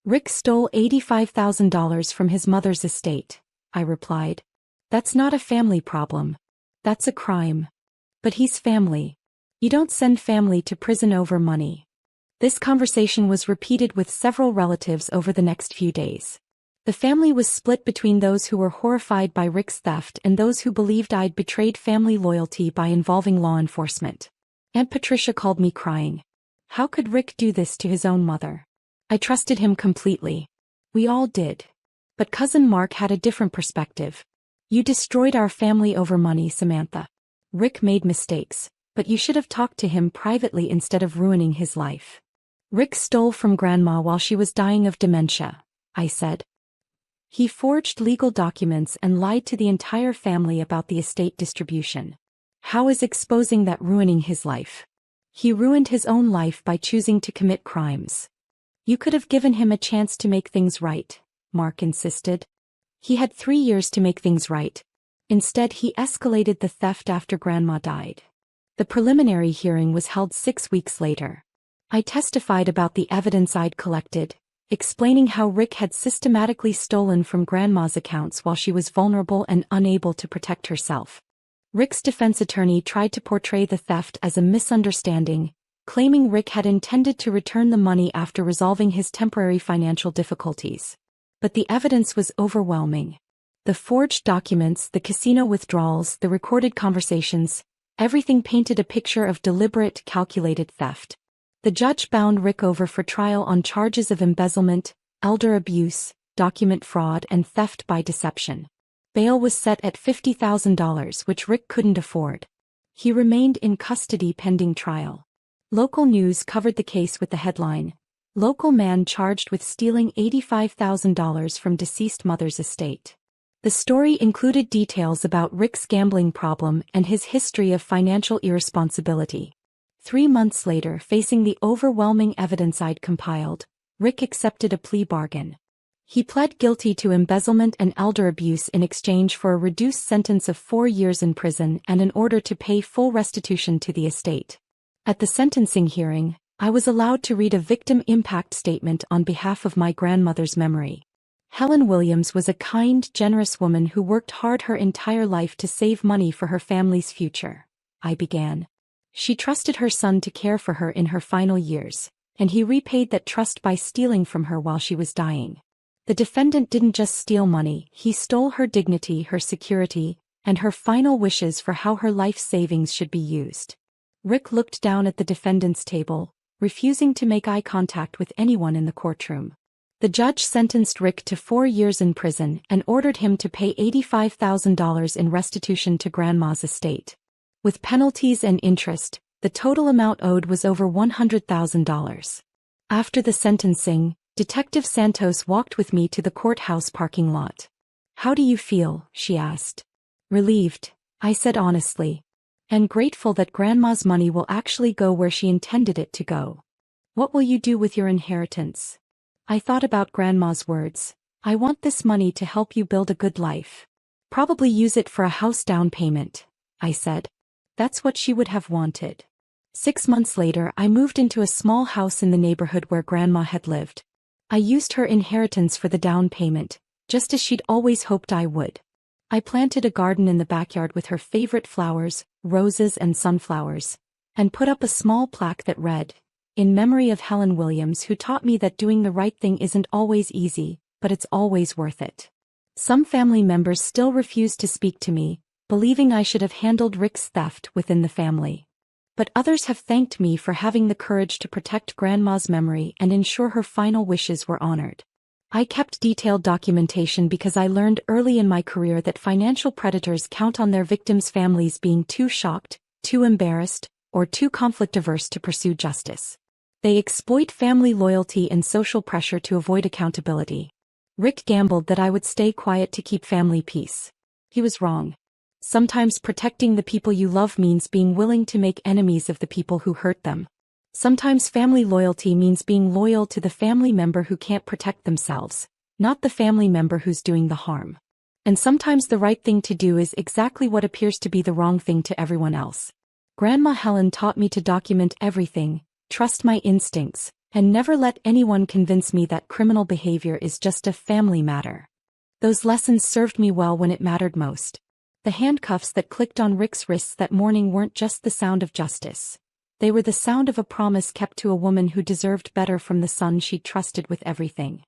Rick stole $85,000 from his mother's estate, I replied. That's not a family problem. That's a crime. But he's family. You don't send family to prison over money. This conversation was repeated with several relatives over the next few days. The family was split between those who were horrified by Rick's theft and those who believed I'd betrayed family loyalty by involving law enforcement. Aunt Patricia called me crying. How could Rick do this to his own mother? I trusted him completely. We all did. But Cousin Mark had a different perspective. You destroyed our family over money, Samantha. Rick made mistakes, but you should have talked to him privately instead of ruining his life. Rick stole from Grandma while she was dying of dementia, I said. He forged legal documents and lied to the entire family about the estate distribution. How is exposing that ruining his life? He ruined his own life by choosing to commit crimes. You could have given him a chance to make things right, Mark insisted. He had 3 years to make things right. Instead, he escalated the theft after Grandma died. The preliminary hearing was held 6 weeks later. I testified about the evidence I'd collected, explaining how Rick had systematically stolen from Grandma's accounts while she was vulnerable and unable to protect herself. Rick's defense attorney tried to portray the theft as a misunderstanding, claiming Rick had intended to return the money after resolving his temporary financial difficulties. But the evidence was overwhelming. The forged documents, the casino withdrawals, the recorded conversations, everything painted a picture of deliberate, calculated theft. The judge bound Rick over for trial on charges of embezzlement, elder abuse, document fraud, and theft by deception. Bail was set at $50,000, which Rick couldn't afford. He remained in custody pending trial. Local news covered the case with the headline, "Local man charged with stealing $85,000 from deceased mother's estate." The story included details about Rick's gambling problem and his history of financial irresponsibility. 3 months later, facing the overwhelming evidence I'd compiled, Rick accepted a plea bargain. He pled guilty to embezzlement and elder abuse in exchange for a reduced sentence of 4 years in prison and an order to pay full restitution to the estate. At the sentencing hearing, I was allowed to read a victim impact statement on behalf of my grandmother's memory. Helen Williams was a kind, generous woman who worked hard her entire life to save money for her family's future, I began. She trusted her son to care for her in her final years, and he repaid that trust by stealing from her while she was dying. The defendant didn't just steal money, he stole her dignity, her security, and her final wishes for how her life savings should be used. Rick looked down at the defendant's table, refusing to make eye contact with anyone in the courtroom. The judge sentenced Rick to 4 years in prison and ordered him to pay $85,000 in restitution to Grandma's estate. With penalties and interest, the total amount owed was over $100,000. After the sentencing, Detective Santos walked with me to the courthouse parking lot. "How do you feel?" she asked. "Relieved," I said honestly. "And grateful that Grandma's money will actually go where she intended it to go." "What will you do with your inheritance?" I thought about Grandma's words. I want this money to help you build a good life. Probably use it for a house down payment, I said. That's what she would have wanted. 6 months later, I moved into a small house in the neighborhood where Grandma had lived. I used her inheritance for the down payment, just as she'd always hoped I would. I planted a garden in the backyard with her favorite flowers, roses and sunflowers, and put up a small plaque that read, "In memory of Helen Williams, who taught me that doing the right thing isn't always easy, but it's always worth it." Some family members still refused to speak to me, believing I should have handled Rick's theft within the family. But others have thanked me for having the courage to protect Grandma's memory and ensure her final wishes were honored. I kept detailed documentation because I learned early in my career that financial predators count on their victims' families being too shocked, too embarrassed, or too conflict-averse to pursue justice. They exploit family loyalty and social pressure to avoid accountability. Rick gambled that I would stay quiet to keep family peace. He was wrong. Sometimes protecting the people you love means being willing to make enemies of the people who hurt them. Sometimes family loyalty means being loyal to the family member who can't protect themselves, not the family member who's doing the harm. And sometimes the right thing to do is exactly what appears to be the wrong thing to everyone else. Grandma Helen taught me to document everything, trust my instincts, and never let anyone convince me that criminal behavior is just a family matter. Those lessons served me well when it mattered most. The handcuffs that clicked on Rick's wrists that morning weren't just the sound of justice. They were the sound of a promise kept to a woman who deserved better from the son she'd trusted with everything.